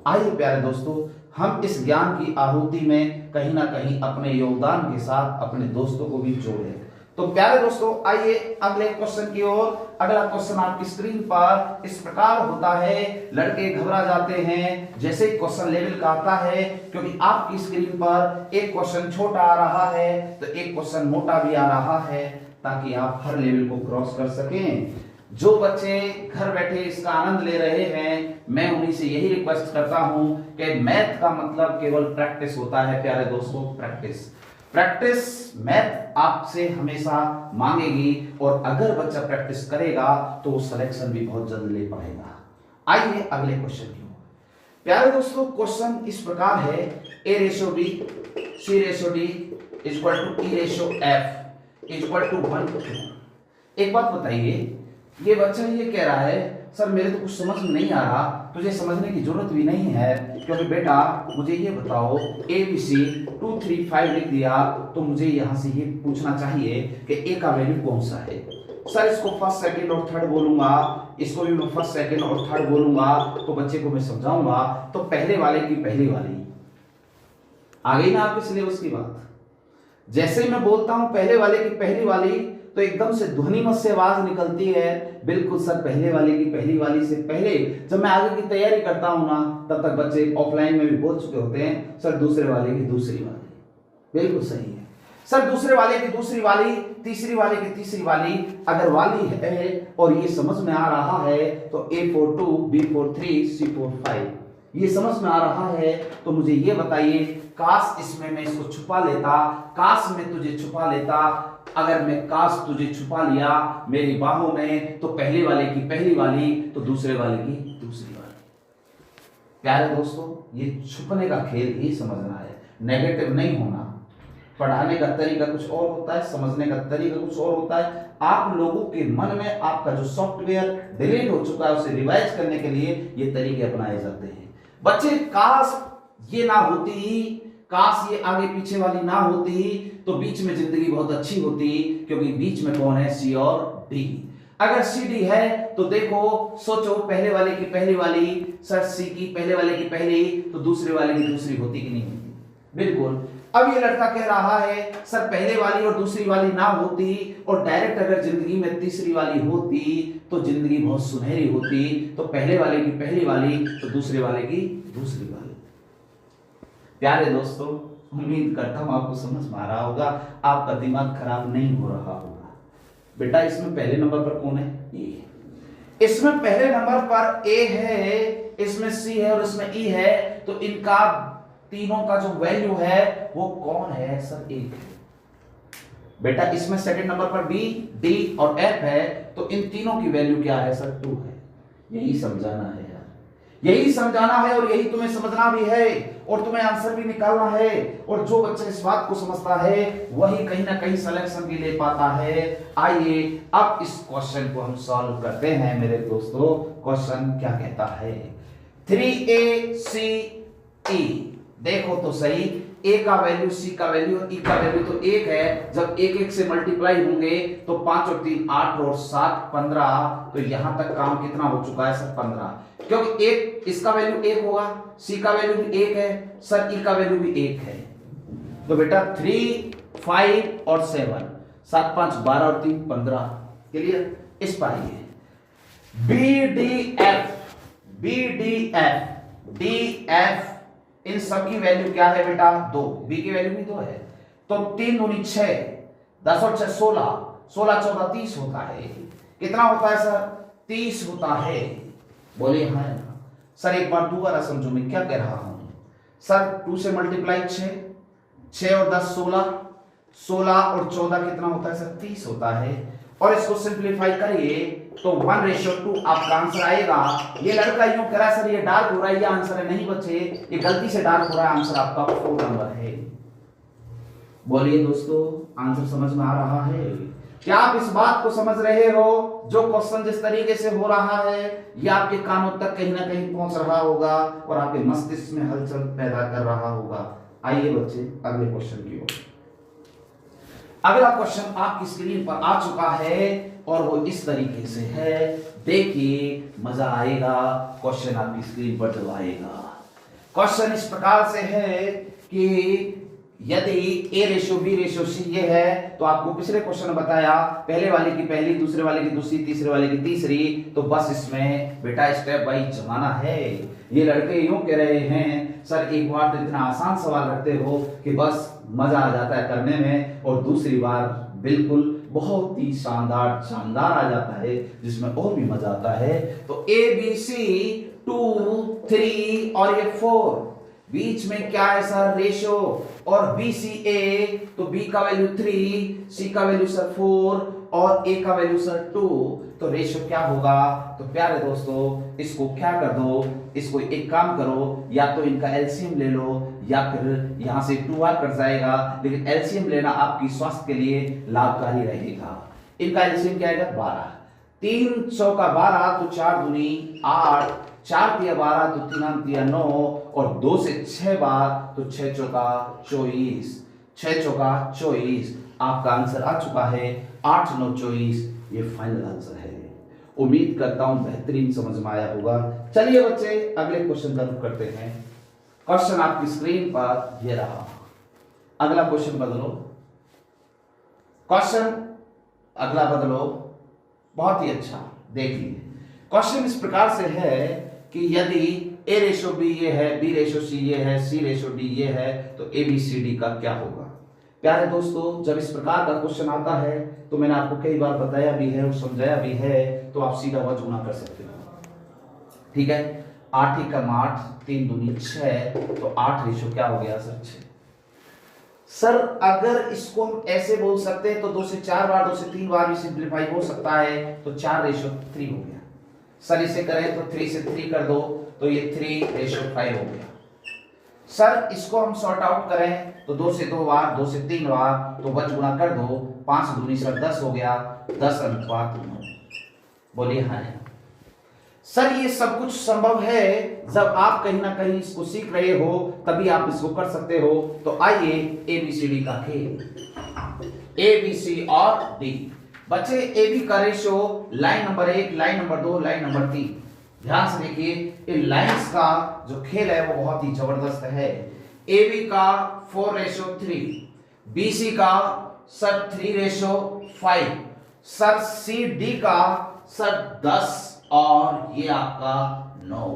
आइए प्यारे दोस्तों, हम इस ज्ञान की आहुति में कहीं ना कहीं अपने योगदान के साथ अपने दोस्तों को भी जोड़ें। तो प्यारे दोस्तों, आइए अगले क्वेश्चन की ओर। अगला क्वेश्चन आपकी स्क्रीन पर इस प्रकार होता है। लड़के घबरा जाते हैं जैसे ही क्वेश्चन लेवल का आता है, क्योंकि आपकी स्क्रीन पर एक क्वेश्चन छोटा आ रहा है तो एक क्वेश्चन मोटा भी आ रहा है, ताकि आप हर लेवल को क्रॉस कर सकें। जो बच्चे घर बैठे इसका आनंद ले रहे हैं, मैं उन्हीं से यही रिक्वेस्ट करता हूं कि मैथ का मतलब केवल प्रैक्टिस होता है प्यारे दोस्तों, प्रैक्टिस। प्रैक्टिस मैथ आपसे हमेशा मांगेगी और अगर बच्चा प्रैक्टिस करेगा तो वो सिलेक्शन भी बहुत जल्द ले पाएगा। आइए अगले क्वेश्चन की ओर। प्यारे दोस्तों क्वेश्चन इस प्रकार है, a ratio b c ratio d equal to e ratio f equal to 1 to 2। एक बात बताइए, ये बच्चा ये कह रहा है सर मेरे तो कुछ समझ में नहीं आ रहा, तुझे समझने की जरूरत भी नहीं है, क्योंकि बेटा मुझे ये बताओ ABC 2 3 5 लिख दिया तो मुझे यहाँ से ये पूछना चाहिए कि A का वैल्यू कौन सा है। सर इसको फर्स्ट सेकंड और थर्ड बोलूंगा, इसको भी मैं फर्स्ट सेकंड और थर्ड बोलूंगा, तो बच्चे को मैं समझाऊंगा तो पहले वाले की पहली वाली आ गई ना आपके सिलेबस की बात। जैसे ही मैं बोलता हूं पहले वाले की पहली वाली तो एकदम से ध्वनिमत से आवाज निकलती है, बिल्कुल सर पहले वाले की पहली वाली से पहले जब मैं आगे की तैयारी करता हूं ना तब तक बच्चे ऑफलाइन में भी बोल चुके होते हैं सर दूसरे वाले की दूसरी वाली। बिल्कुल सही है सर, दूसरे वाले की दूसरी वाली, तीसरी वाले की तीसरी वाली अगर वाली है और ये समझ में आ रहा है तो A4 2 B4 3 C4 5 ये समझ में आ रहा है तो मुझे ये बताइए, काश इसमें मैं इसको छुपा लेता, काश मैं तुझे छुपा लेता, अगर मैं काश तुझे छुपा लिया मेरी बाहों में तो पहले वाले की पहली वाली तो दूसरे वाले की दूसरी वाली। प्यारे दोस्तों ये छुपने का खेल ही समझना है, नेगेटिव नहीं होना। पढ़ाने का तरीका कुछ और होता है, समझने का तरीका कुछ और होता है। आप लोगों के मन में आपका जो सॉफ्टवेयर डिलीट हो चुका है उसे रिवाइज करने के लिए ये तरीके अपनाए जाते हैं। बच्चे काश ये ना होती, काश ये आगे पीछे वाली ना होती तो बीच में जिंदगी बहुत अच्छी होती, क्योंकि बीच में कौन है, सी और डी। अगर सी डी है तो देखो सोचो पहले वाले की पहली वाली, सर सी की पहले वाले की पहली तो दूसरे वाले की दूसरी होती कि नहीं होती? बिल्कुल। अब ये लड़का कह रहा है सर पहले वाली और दूसरी वाली ना होती और डायरेक्ट अगर जिंदगी में तीसरी वाली होती तो जिंदगी बहुत सुनहरी होती, तो पहले वाले की पहली वाली तो दूसरे वाले की दूसरी वाली। प्यारे दोस्तों उम्मीद करता हूं आपको समझ में आ रहा होगा, आपका दिमाग खराब नहीं हो रहा होगा। बेटा इसमें पहले नंबर पर कौन है? ए। इसमें पहले नंबर पर ए है, इसमें सी है और इसमें ई है, तो इनका तीनों का जो वैल्यू है वो कौन है? सर एक है। बेटा इसमें सेकंड नंबर पर बी, डी और एफ है, तो इन तीनों की वैल्यू क्या है? सर 2 है। यही समझाना है यार, यही समझाना है और यही तुम्हें समझना भी है और तुम्हें आंसर भी निकालना है। और जो बच्चा इस बात को समझता है वही कहीं ना कहीं सिलेक्शन भी ले पाता है। आइए अब इस क्वेश्चन को हम सॉल्व करते हैं मेरे दोस्तों। क्वेश्चन क्या कहता है? 3AC देखो तो सही, ए का वैल्यू, सी का वैल्यू, ई का वैल्यू तो 1 है। जब 1 1 से मल्टीप्लाई होंगे तो 5 और 3 8 और 7 15, तो यहां तक काम कितना हो चुका है? सर 15, क्योंकि एक इसका वैल्यू 1 होगा, सी का वैल्यू भी 1 है, सर ई का वैल्यू भी 1 है। तो बेटा 3 5 और 7, 7 5 12 और 3 15। क्लियर? इस पर आइए, BDF इन सब की वैल्यू क्या है बेटा? 2। बी की वैल्यू भी 2 है, तो 3 दूनी 6, 10 और 6 16, 16 14 30 होता है। कितना होता है सर? 30 होता है। बोलिए हाँ सर। एक बार दोबारा समझो मैं क्या कह रहा हूं। सर 2 से मल्टीप्लाई 6, 6 और 10 16, 16 और 14 कितना होता है? सर 30 होता है। और इसको सिंप्लीफाई करिए तो 1:2 आपका आंसर आएगा। ये लड़का यूं कह रहा है सर ये डार्क हो रहा है, ये आंसर है। नहीं बच्चे, ये गलती से डार्क हो रहा है, आंसर आपका 4 नंबर है। बोलिए दोस्तों आंसर समझ में आ रहा है? क्या आप इस बात को समझ रहे हो? जो क्वेश्चन जिस तरीके से हो रहा है ये आपके कानों तक कहीं ना कहीं पहुंच रहा होगा और आपके मस्तिष्क में हलचल पैदा कर रहा होगा। आइए बच्चे अगले क्वेश्चन की ओर। अगला क्वेश्चन आपकी स्क्रीन पर आ चुका है और वो इस तरीके से है। देखिए मजा आएगा क्वेश्चन आपकी स्क्रीन पर जब आएगा। क्वेश्चन इस प्रकार से है कि यदि A:B:C ये है तो आपको पिछले क्वेश्चन में बताया पहले वाले की पहली, दूसरे वाले की दूसरी, तीसरे वाले की तीसरी, तो बस इसमें बेटा स्टेप वाइज जमाना है। ये लड़के यूं कह रहे हैं सर एक बार तो इतना आसान सवाल रखते हो कि बस मजा आ जाता है करने में, और दूसरी बार बिल्कुल बहुत ही शानदार शानदार आ जाता है, जिसमें और भी मजा आता है। तो ए बी सी 2 3 और ये 4, बीच में क्या है सर? रेशो। और बी सी ए, तो बी का वैल्यू 3, सी का वैल्यू सर 4 और ए का वैल्यू सर 2, तो रेशो क्या होगा? तो प्यारे दोस्तों इसको क्या कर दो, इसको एक काम करो, या तो इनका एलसीएम ले लो या फिर यहां से 2r कट जाएगा, लेकिन एलसीएम लेना आपकी स्वास्थ्य के लिए लाभकारी रहेगा। इनका एलसीएम क्या आएगा? 12, 3 चौका 12 तो 4 दूनी 8, 4 तिया 12 तो 3 तिया 9 और 2 से 6 बार तो 6 चौका 24, 6 चौका 24। आपका आंसर आ चुका है 8 9 24, ये फाइनल आंसर है। उम्मीद करता हूं बेहतरीन समझ में आया होगा। चलिए बच्चे अगले क्वेश्चन का रुख करते हैं। क्वेश्चन आपकी स्क्रीन पर ये रहा। अगला क्वेश्चन बदलो, क्वेश्चन अगला बदलो। बहुत ही अच्छा, देखिए क्वेश्चन इस प्रकार से है कि यदि ए रेशो बी ये है, बी रेशो सी ये है, सी रेशो डी ये है, तो ए बी सी डी का क्या होगा? प्यारे दोस्तों जब इस प्रकार का क्वेश्चन आता है तो मैंने आपको कई बार बताया भी है और समझाया भी है, तो आप सीधा वह गुना कर सकते हो। ठीक है, 8 एकम 8, 3 दूनी 6, तो 8 रेशो क्या हो गया सर? 6। सर अगर इसको हम ऐसे बोल सकते हैं तो 2 से 4 बार, 2 से 3 बार भी सिंप्लीफाई हो सकता है, तो 4 रेशो 3 हो गया। सर इसे करें तो 3 से 3 कर दो, तो ये 3 रेशो 5 हो गया। सर इसको हम सॉर्ट आउट करें तो 2 से 2 बार, 2 से 3 बार, तो वज गुना कर दो, 5 दूनी सर 10 हो गया, 10 अनुपात 9। बोलिए हाँ। सर ये सब कुछ संभव है जब आप कहीं ना कहीं इसको सीख रहे हो, तभी आप इसको कर सकते हो। तो आइए एबीसीडी का खेल, एबीसी और डी। बच्चे एबी का ratio line number 1, line number 2, line number 3, ध्यान से देखिए इन लाइंस का जो खेल है वो बहुत ही जबरदस्त है। एबी का 4:3, बीसी का सर 3:5, सर सी डी का सर 10 और ये आपका 9।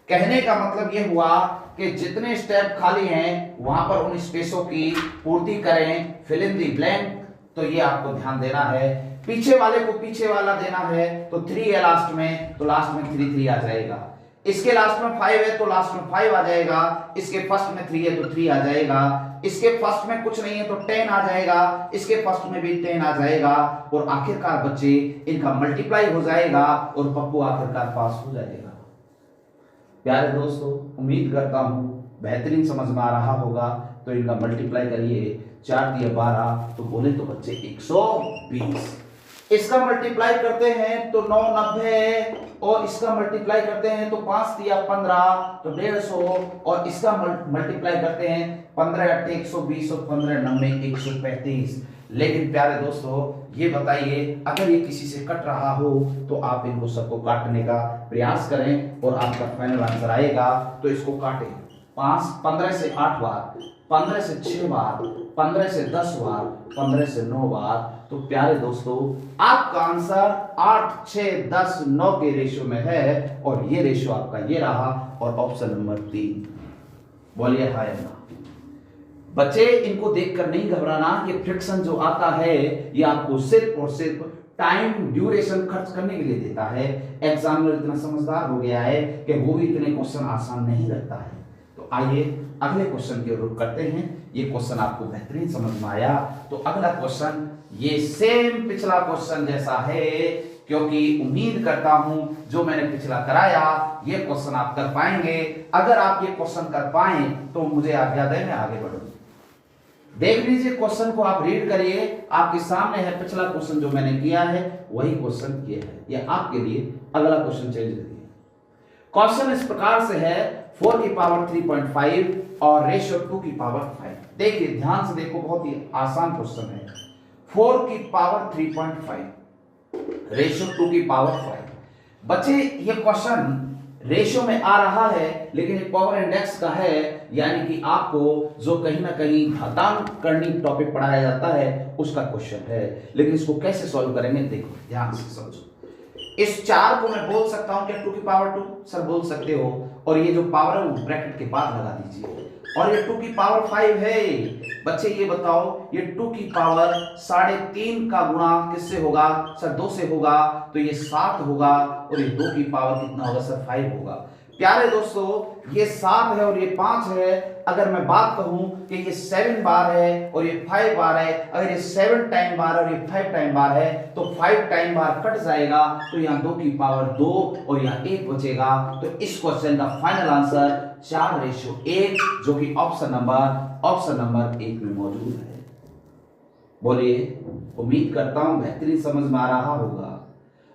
कहने का मतलब ये हुआ कि जितने स्टेप खाली हैं वहां पर उन स्पेसों की पूर्ति करें, फिल इन द ब्लैंक। तो ये आपको ध्यान देना है। पीछे वाले को पीछे वाला देना है, तो 3 है लास्ट में, तो लास्ट में 3 3 आ जाएगा। इसके लास्ट में 5 है तो लास्ट में 5 आ जाएगा। इसके फर्स्ट में 3 है तो 3 आ जाएगा। इसके फर्स्ट में कुछ नहीं है तो 10 आ जाएगा। इसके फर्स्ट में भी 10 आ जाएगा। और आखिरकार बच्चे इनका मल्टीप्लाई हो जाएगा और पप्पू आखिरकार पास हो जाएगा। प्यारे दोस्तों उम्मीद करता हूं बेहतरीन समझ में आ रहा होगा। तो इनका मल्टीप्लाई करिए, 4 दिया 12, तो बोले तो बच्चे 120। इसका मल्टीप्लाई करते हैं तो 9 90, और इसका मल्टीप्लाई करते हैं तो 5 दिया 15, तो 150, और इसका मल्टीप्लाई करते हैं 15 8 120 और 15 90 135। लेकिन प्यारे दोस्तों ये बताइए अगर ये किसी से कट रहा हो तो आप इनको सबको काटने का प्रयास करें और आपका फाइनल आंसर आएगा। तो इसको काटें 15 से 8 बार, 15 से 6 बार, 15 से 10 बार, 15 से 9 बार। तो प्यारे दोस्तों आपका आंसर 8 6 10 9 के रेशियो में है और ये रेशियो आपका ये रहा और ऑप्शन नंबर 3। बोलिए हाय ना। बच्चे इनको देखकर नहीं घबराना। ये फ्रिक्शन जो आता है ये आपको सिर्फ और सिर्फ टाइम ड्यूरेशन खर्च करने के लिए देता है। एग्जामिनर इतना समझदार हो गया है कि वो भी इतने क्वेश्चन आसान नहीं रखता है। तो आइए अगले क्वेश्चन की ओर करते हैं। ये क्वेश्चन आपको बेहतरीन समझ में आया तो अगला क्वेश्चन ये सेम पिछला क्वेश्चन जैसा है, क्योंकि उम्मीद करता हूं जो मैंने पिछला कराया ये क्वेश्चन आप कर पाएंगे। अगर आप ये क्वेश्चन कर पाए तो मुझे आज्ञा दें मैं आगे बढ़ूं। देख लीजिए क्वेश्चन को आप रीड करिए, आपके सामने है पिछला क्वेश्चन जो मैंने किया है वही क्वेश्चन ये है। ये आपके लिए अगला क्वेश्चन चेंज करिए। क्वेश्चन इस प्रकार से है 4 की पावर 3.5 और रेशियो 2 की पावर 5। देखिए ध्यान से देखो, बहुत ही आसान क्वेश्चन है। 4 की पावर 3.5 रेशियो 2 की पावर 5। बच्चे ये क्वेश्चन रेशियो में आ रहा है लेकिन ये पावर इंडेक्स का है, यानी कि आपको जो कहीं ना कहीं घातांक करनी टॉपिक पढ़ाया जाता है उसका क्वेश्चन है। लेकिन इसको कैसे सॉल्व करेंगे देखो ध्यान से समझो। इस 4 को मैं बोल सकता हूं कि 2 की पावर 2 सर बोल सकते हो, और ये जो पावर है वो ब्रैकेट के बाद लगा दीजिए और ये 2 की पावर 5 है। बच्चे ये बताओ, ये 2 की पावर 3.5 का गुणा किससे होगा सर? 2 से होगा, तो ये 7 होगा, और ये 2 की पावर कितना होगा सर? 5 होगा। प्यारे दोस्तों, ये 7 है और ये 5 है। अगर मैं बात कहूं कि ये 7 बार है और ये 5 बार है, अगर ये 7 टाइम बार और ये 5 टाइम बार है, तो 5 टाइम बार कट जाएगा, तो यहाँ 2 की पावर 2 और यहाँ 1 बचेगा। तो इस क्वेश्चन का फाइनल आंसर 4:1, जो कि ऑप्शन नंबर 1 में मौजूद है। बोलिए, उम्मीद करता हूं बेहतरीन समझ में आ रहा होगा।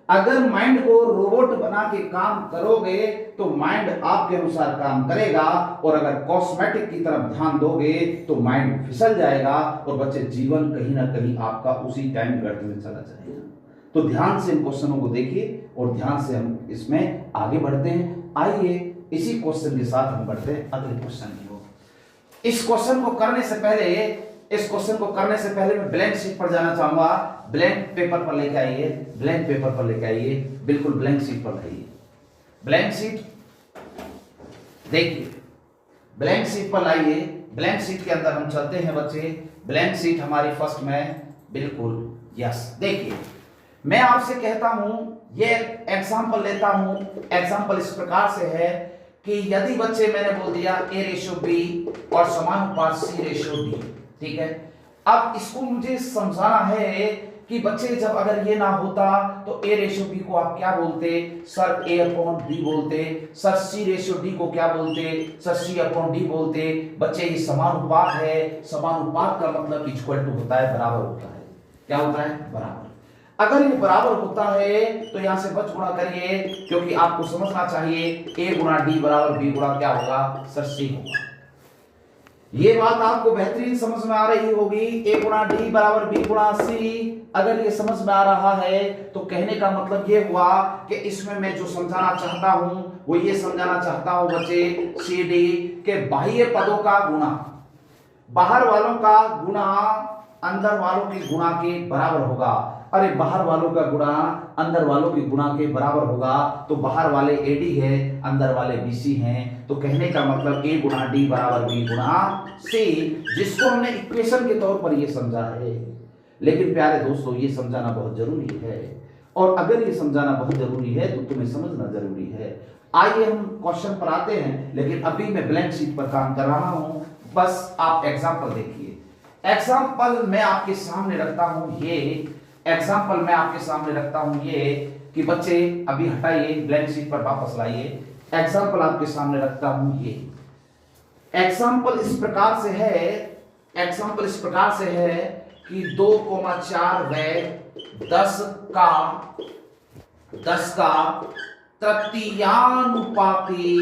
अगर माइंड को रोबोट बना के काम करोगे तो माइंड आपके अनुसार काम करेगा, और अगर कॉस्मेटिक की तरफ ध्यान दोगे तो माइंड फिसल जाएगा, और बच्चे जीवन कहीं ना कहीं आपका उसी टाइम व्यर्थ में चला जाएगा। तो ध्यान से इन क्वेश्चनों को देखिए और ध्यान से हम इसमें आगे बढ़ते हैं। आइए इसी क्वेश्चन के साथ हम बढ़ते हैं अगले क्वेश्चन की ओर। इस क्वेश्चन को करने से पहले मैं ब्लैंक शीट पर जाना चाहूंगा। ब्लैंक पेपर पर लेके आइए, बिल्कुल ब्लैंक शीट पर लाइए। ब्लैंक शीट देखिए, ब्लैंक शीट पर लाइए। ब्लैंक शीट के अंदर हम चलते हैं बच्चे। ब्लैंक शीट हमारी फर्स्ट में, बिल्कुल यस। देखिए, मैं आपसे कहता हूं, ये एग्जांपल लेता हूं। एग्जांपल इस प्रकार से है कि यदि बच्चे मैंने बोल दिया A/B और समानुपात C/D, ठीक है। अब इसको मुझे समझाना है कि बच्चे जब अगर ये ना होता तो A/B को आप क्या बोलते सर? A/B बोलते। सर C/D को क्या बोलते सर? C/D बोलते। बच्चे ये समानुपात है। समानुपात का मतलब इक्वल टू होता है, बराबर होता है। क्या होता है? बराबर। अगर ये बराबर होता है तो यहां से बच गुणा करिए, क्योंकि आपको समझना चाहिए A गुणा D बराबर B गुणा क्या होगा सर? C होगा। ये बात आपको बेहतरीन समझ में आ रही होगी। A गुणा D बराबर B गुणा C। अगर ये समझ में आ रहा है तो कहने का मतलब ये हुआ कि इसमें मैं जो समझाना चाहता हूं वो ये समझाना चाहता हूं बच्चे CD के बाह्य पदों का गुणा, बाहर वालों का गुणा अंदर वालों के गुणा के बराबर होगा। अरे बाहर वालों का गुणा अंदर वालों के गुणा के बराबर होगा, तो बाहर वाले AD है, अंदर वाले BC हैं। तो कहने का मतलब A गुणा D बराबर B गुणा C, जिसको हमने इक्वेशन के तौर पर ये समझा है। लेकिन प्यारे दोस्तों, ये समझाना बहुत जरूरी है, और अगर ये समझाना बहुत जरूरी है तो तुम्हें समझना जरूरी है। आइए हम क्वेश्चन पर आते हैं, लेकिन अभी मैं ब्लैंक शीट पर काम कर रहा हूं। बस आप एग्जाम्पल देखिए। एग्जाम्पल मैं आपके सामने रखता हूं ये कि बच्चे अभी हटाइए, ब्लैंक शीट पर वापस लाइए। एग्जाम्पल आपके सामने रखता हूं ये। एग्जाम्पल इस प्रकार से है कि 2,4 व 10 का तृतीयानुपाती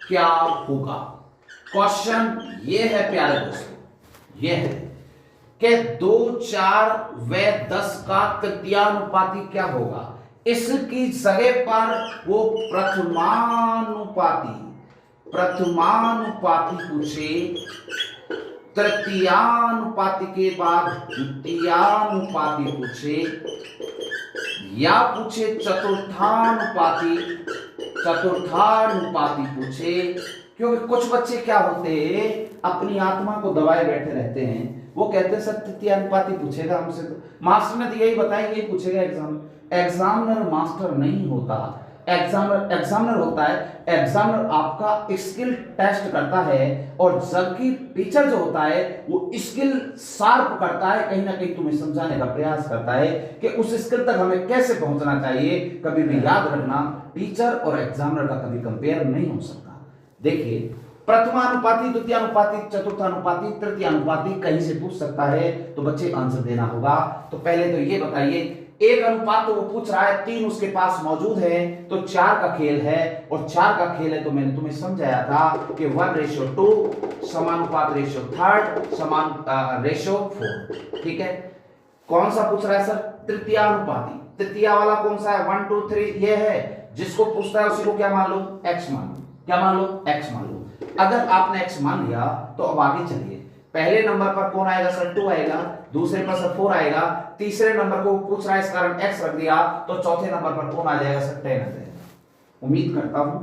क्या होगा। क्वेश्चन ये है प्यारे दोस्तों, ये है कि 2, 4 व 10 का तृतीयानुपाती क्या होगा। इसकी जगह पर वो प्रथमानुपाती पूछे, तृतीयानुपाती के बाद द्वितीयानुपाती पूछे, या पूछे चतुर्थानुपाती पूछे। क्योंकि कुछ बच्चे क्या होते हैं, अपनी आत्मा को दबाए बैठे रहते हैं। वो कहते हैं सर तृतीयानुपाती पूछेगा हमसे, तो मास्टर ने तो यही बताया, यही पूछेगा एग्जामिनर मास्टर नहीं होता, एग्जामिनर होता है। एग्जामिनर आपका स्किल टेस्ट करता है, और जबकि टीचर जो होता है वो स्किल शार्प करता है, कहीं ना कहीं तुम्हें समझाने का प्रयास करता है कि उस स्किल तक हमें कैसे पहुंचना चाहिए। कभी भी याद रखना, टीचर और एग्जामिनर का कभी कंपेयर नहीं हो सकता। देखिए, प्रथमानुपाती, द्वितीयानुपाती, चतुर्थानुपाती, तृतीयानुपाती कहीं से पूछ सकता है, तो बच्चे आंसर देना होगा। तो पहले तो ये बताइए, एक अनुपात तो वो पूछ रहा है, 3 उसके पास मौजूद है, तो 4 का खेल है, और 4 का खेल है तो मैंने तुम्हें समझाया था कि 1:2 समानुपात /3 समान /4। ठीक है, कौन सा पूछ रहा है सर? तृतीयानुपाती। तृतीया वाला कौन सा है? 1, 2, 3 ये है। जिसको पूछता है उसी को क्या मान लो? x मान लो। क्या मान लो? x मान लो। अगर आपने x मान लिया तो अब आगे चलिए। पहले नंबर पर कौन आएगा सर? 2 आएगा, दूसरे पर सर 4 आएगा, तीसरे नंबर को पूछ रहा है इस कारण x रख दिया, तो चौथे नंबर पर कौन आ जाएगा सर? 10 आ जाएगा। उम्मीद करता हूं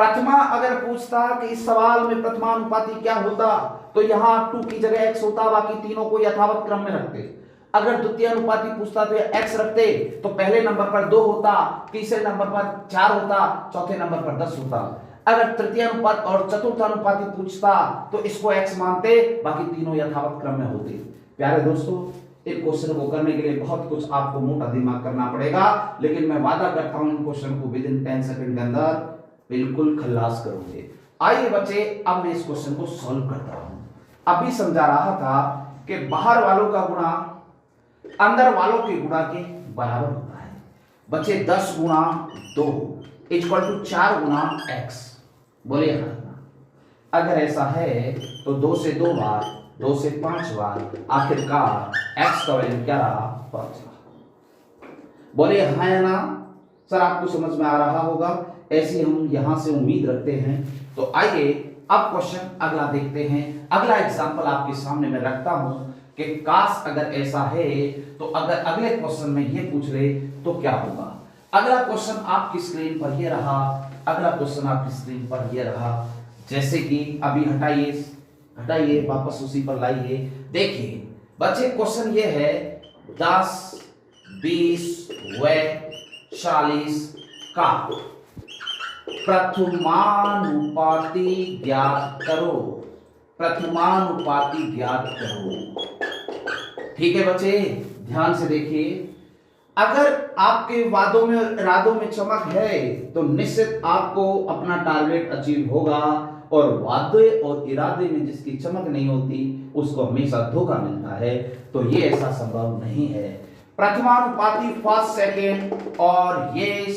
प्रथमा अगर पूछता कि इस सवाल में प्रथमानुपाती क्या होता, तो यहाँ 2 की जगह x होता, बाकी तीनों को यथावत क्रम में रखते। अगर द्वितीय अनुपाती पूछता तो x रखते, तो पहले नंबर पर 2 होता, तीसरे नंबर पर 4 होता, चौथे नंबर पर 10 होता। अगर तृतीय अनुपात और चतुर्थ अनुपाती पूछता तो इसको x मानते, बाकी तीनों यथावत क्रम में होते। प्यारे दोस्तों, एक क्वेश्चन को करने के लिए बहुत कुछ आपको मोटा दिमाग करना पड़ेगा, लेकिन मैं वादा करता हूं इन क्वेश्चन को विद इन 10 सेकंड के अंदर बिल्कुल खल्लास करोगे। आइए बच्चे, अब मैं इस क्वेश्चन को सॉल्व करता हूं। अभी समझा रहा था कि बाहर वालों का गुणा अंदर वालों के गुणा के बराबर होता है। बच्चे 10 गुणा 2 इक्वल टू 4 गुणा x। बोलिए हाँ। अगर ऐसा है तो 2 से 2 बार, 2 से 5 बार, आखिरकार x का वैल्यू क्या रहा? 5 रहा। बोलिए हाँ या ना? सर आपको समझ में आ रहा होगा, ऐसी हम यहां से उम्मीद रखते हैं। तो आइए अब क्वेश्चन अगला देखते हैं। अगला एग्जांपल आपके सामने मैं रखता हूं कि काश अगर ऐसा है तो अगर अगले क्वेश्चन में ये पूछ ले तो क्या होगा। अगला क्वेश्चन आपकी स्क्रीन पर ये रहा, अगला क्वेश्चन आपकी स्क्रीन पर ये रहा। जैसे कि अभी हटाइए वापस उसी पर लाइए। देखिए बच्चे, क्वेश्चन ये है 10, 20 व 40 का प्रथमानुपाती ज्ञात करो। प्रथमानुपाती ज्ञात करो। ठीक है बच्चे, ध्यान से देखिए। अगर आपके वादों में इरादों में चमक है तो निश्चित आपको अपना टारगेट अचीव होगा, और वादे और इरादे में जिसकी चमक नहीं होती उसको हमेशा धोखा मिलता है। तो ये ऐसा संभव नहीं है। प्रथमानुपाती फर्स्ट सेकेंड, और ये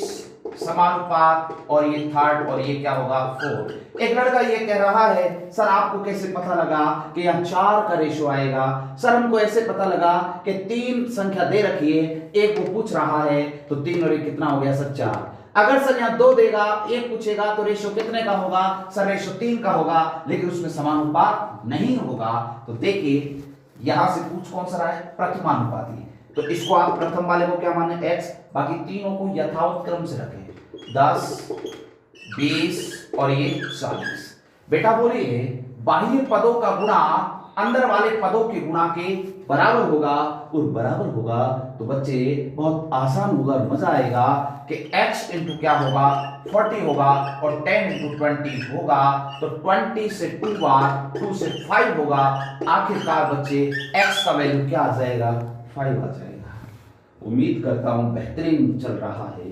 समानुपात, और ये थर्ड, और ये क्या होगा? 4। एक लड़का ये कह रहा है सर आपको कैसे पता लगा कि यहाँ 4 का रेशो आएगा? सर हमको ऐसे पता लगा कि 3 संख्या दे रखी है, एक वो पूछ रहा है, तो 3 और 1 कितना हो गया सर? 4। अगर सर यहाँ 2 देगा, 1 पूछेगा, तो रेशो कितने का होगा? सर रेशो 3 का होगा, लेकिन उसमें समानुपात नहीं होगा। तो देखिए यहां से पूछ कौन सा रहा है? प्रथमानुपाती। तो इसको आप प्रथम वाले को क्या माने? x, बाकी तीनों को यथावत क्रम से रखें। 10, 20 और ये 40। बेटा बोलिए बाह्य पदों का गुणा अंदर वाले पदों के गुणा के बराबर होगा, और बराबर होगा तो बच्चे बहुत आसान होगा, मजा आएगा कि x इंटू क्या होगा? 40 होगा, और 10 इंटू 20 होगा, तो 20 से 2 बार, 2 से 5 होगा। आखिरकार बच्चे x का वैल्यू क्या आ जाएगा? 5 आ जाएगा। उम्मीद करता हूं बेहतरीन चल रहा है।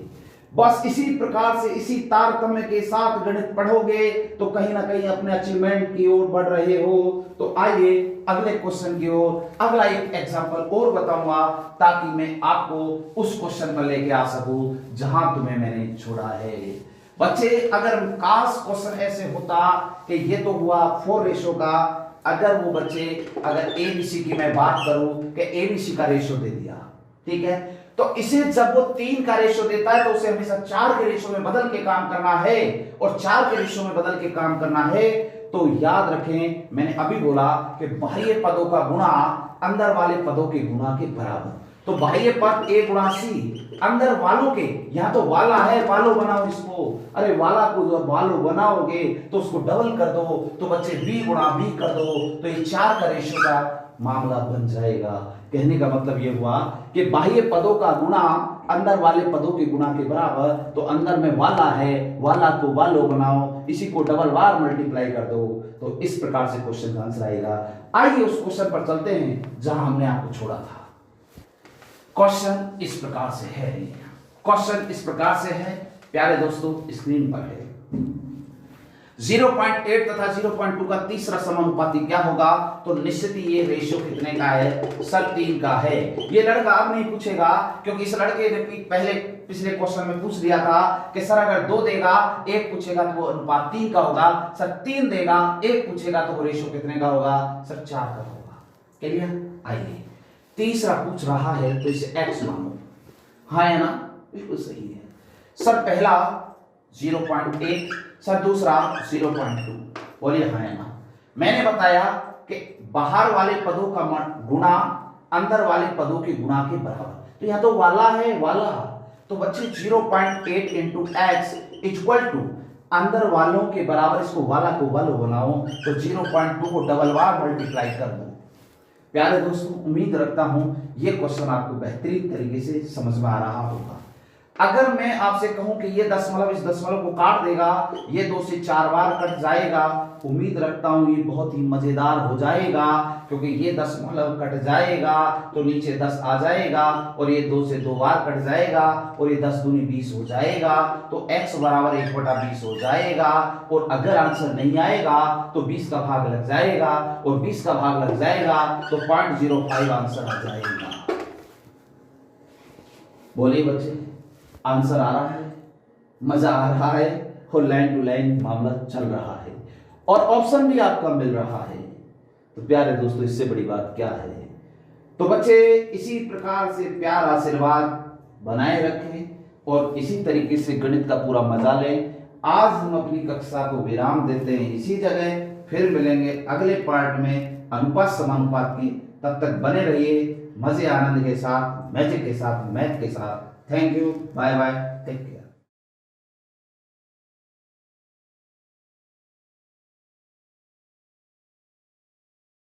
बस इसी प्रकार से, इसी तारतम्य के साथ गणित पढ़ोगे तो कहीं ना कहीं अपने अचीवमेंट की ओर बढ़ रहे हो। तो आइए अगले क्वेश्चन की ओर। अगला एक एग्जांपल और बताऊंगा ताकि मैं आपको उस क्वेश्चन पर लेके आ सकूं जहां तुम्हें मैंने छोड़ा है। बच्चे अगर काश क्वेश्चन ऐसे होता कि ये तो हुआ 4 रेशो का, अगर वो बच्चे अगर एबीसी की मैं बात करूं कि एबीसी का रेशो दे दिया, ठीक है, तो इसे जब वो 3 का रेशो देता है तो उसे हमेशा 4 के रेशो में बदल के काम करना है, और 4 के रेशो में बदल के काम करना है। तो याद रखें, मैंने अभी बोला कि बाह्य पदों का गुणा अंदर वाले पदों के गुणा के बराबर। तो बाह्य पद a गुणा c, अंदर वालों के, यहां तो वाला है, वालों बनाओ इसको। अरे वाला को जब वालों बनाओगे तो उसको डबल कर दो, तो बच्चे b गुणा b कर दो, तो ये 4 का रेशो का मामला बन जाएगा। कहने का मतलब ये हुआ कि बाह्य पदों का गुणा अंदर वाले पदों के गुणा के बराबर। तो अंदर में वाला है, वाला को वालों बनाओ, इसी को डबल बार मल्टीप्लाई कर दो, तो इस प्रकार से क्वेश्चन का आंसर आएगा। आइए उस क्वेश्चन पर चलते हैं जहां हमने आपको छोड़ा था। क्वेश्चन इस प्रकार से है, क्वेश्चन इस प्रकार से है प्यारे दोस्तों, स्क्रीन पर है। 0.8 तथा 0.2 का तीसरा समानुपाती क्या होगा? तो निश्चित ही ये रेशियो कितने का है? सर 3 का है। ये लड़का अब नहीं पूछेगा, क्योंकि इस लड़के ने पहले पिछले क्वेश्चन में पूछ दिया था कि सर अगर 2 देगा, 1 पूछेगा तो वो अनुपात 3 का होगा। सर 3 देगा, 1 पूछेगा तो वो रेशियो कितने का होगा? सर 4 का होगा। क्लियर? आइए तीसरा पूछ रहा है तो इसे x मानो। हाँ है ना? बिल्कुल सही है। सर पहला 0.1, सर दूसरा 0.2। बोलिए हाँ है ना? मैंने बताया कि बाहर वाले पदों का गुणा अंदर वाले पदों के गुणा के बराबर। तो यहां तो वाला है, वाला, तो बच्चे 0.8 इंटू एक्स इक्वल टू, अंदर वालों के बराबर इसको वाला को वालों बनाओ तो 0.2 को डबल बार मल्टीप्लाई कर दो। प्यारे दोस्तों, उम्मीद रखता हूं ये क्वेश्चन आपको बेहतरीन तरीके से समझ में आ रहा होगा। अगर मैं आपसे कहूं कि ये दशमलव इस दशमलव को काट देगा, ये 2 से 4 बार कट जाएगा, उम्मीद रखता हूं ये बहुत ही मजेदार हो जाएगा, क्योंकि ये दशमलव कट जाएगा तो नीचे 10 आ जाएगा और ये 2 से 2 बार कट जाएगा और ये 10 दूनी 20 हो जाएगा, तो x बराबर 1/20 हो जाएगा। और अगर आंसर नहीं आएगा तो 20 का भाग लग जाएगा और 20 का भाग लग जाएगा तो 0.05 आंसर आ जाएगा। बोलिए बच्चे, आंसर आ रहा है, मजा आ रहा है और लाइन टू लाइन मामला चल रहा है और ऑप्शन भी आपका मिल रहा है। तो प्यारे दोस्तों, इससे बड़ी बात क्या है। तो बच्चे इसी प्रकार से प्यार आशीर्वाद बनाए रखें और इसी तरीके से गणित का पूरा मजा लें। आज हम अपनी कक्षा को विराम देते हैं इसी जगह, फिर मिलेंगे अगले पार्ट में अनुपात समानुपात की। तब तक बने रहिए मजे आनंद के साथ, मैजिक के साथ, मैथ के साथ। Thank you, bye bye, take care.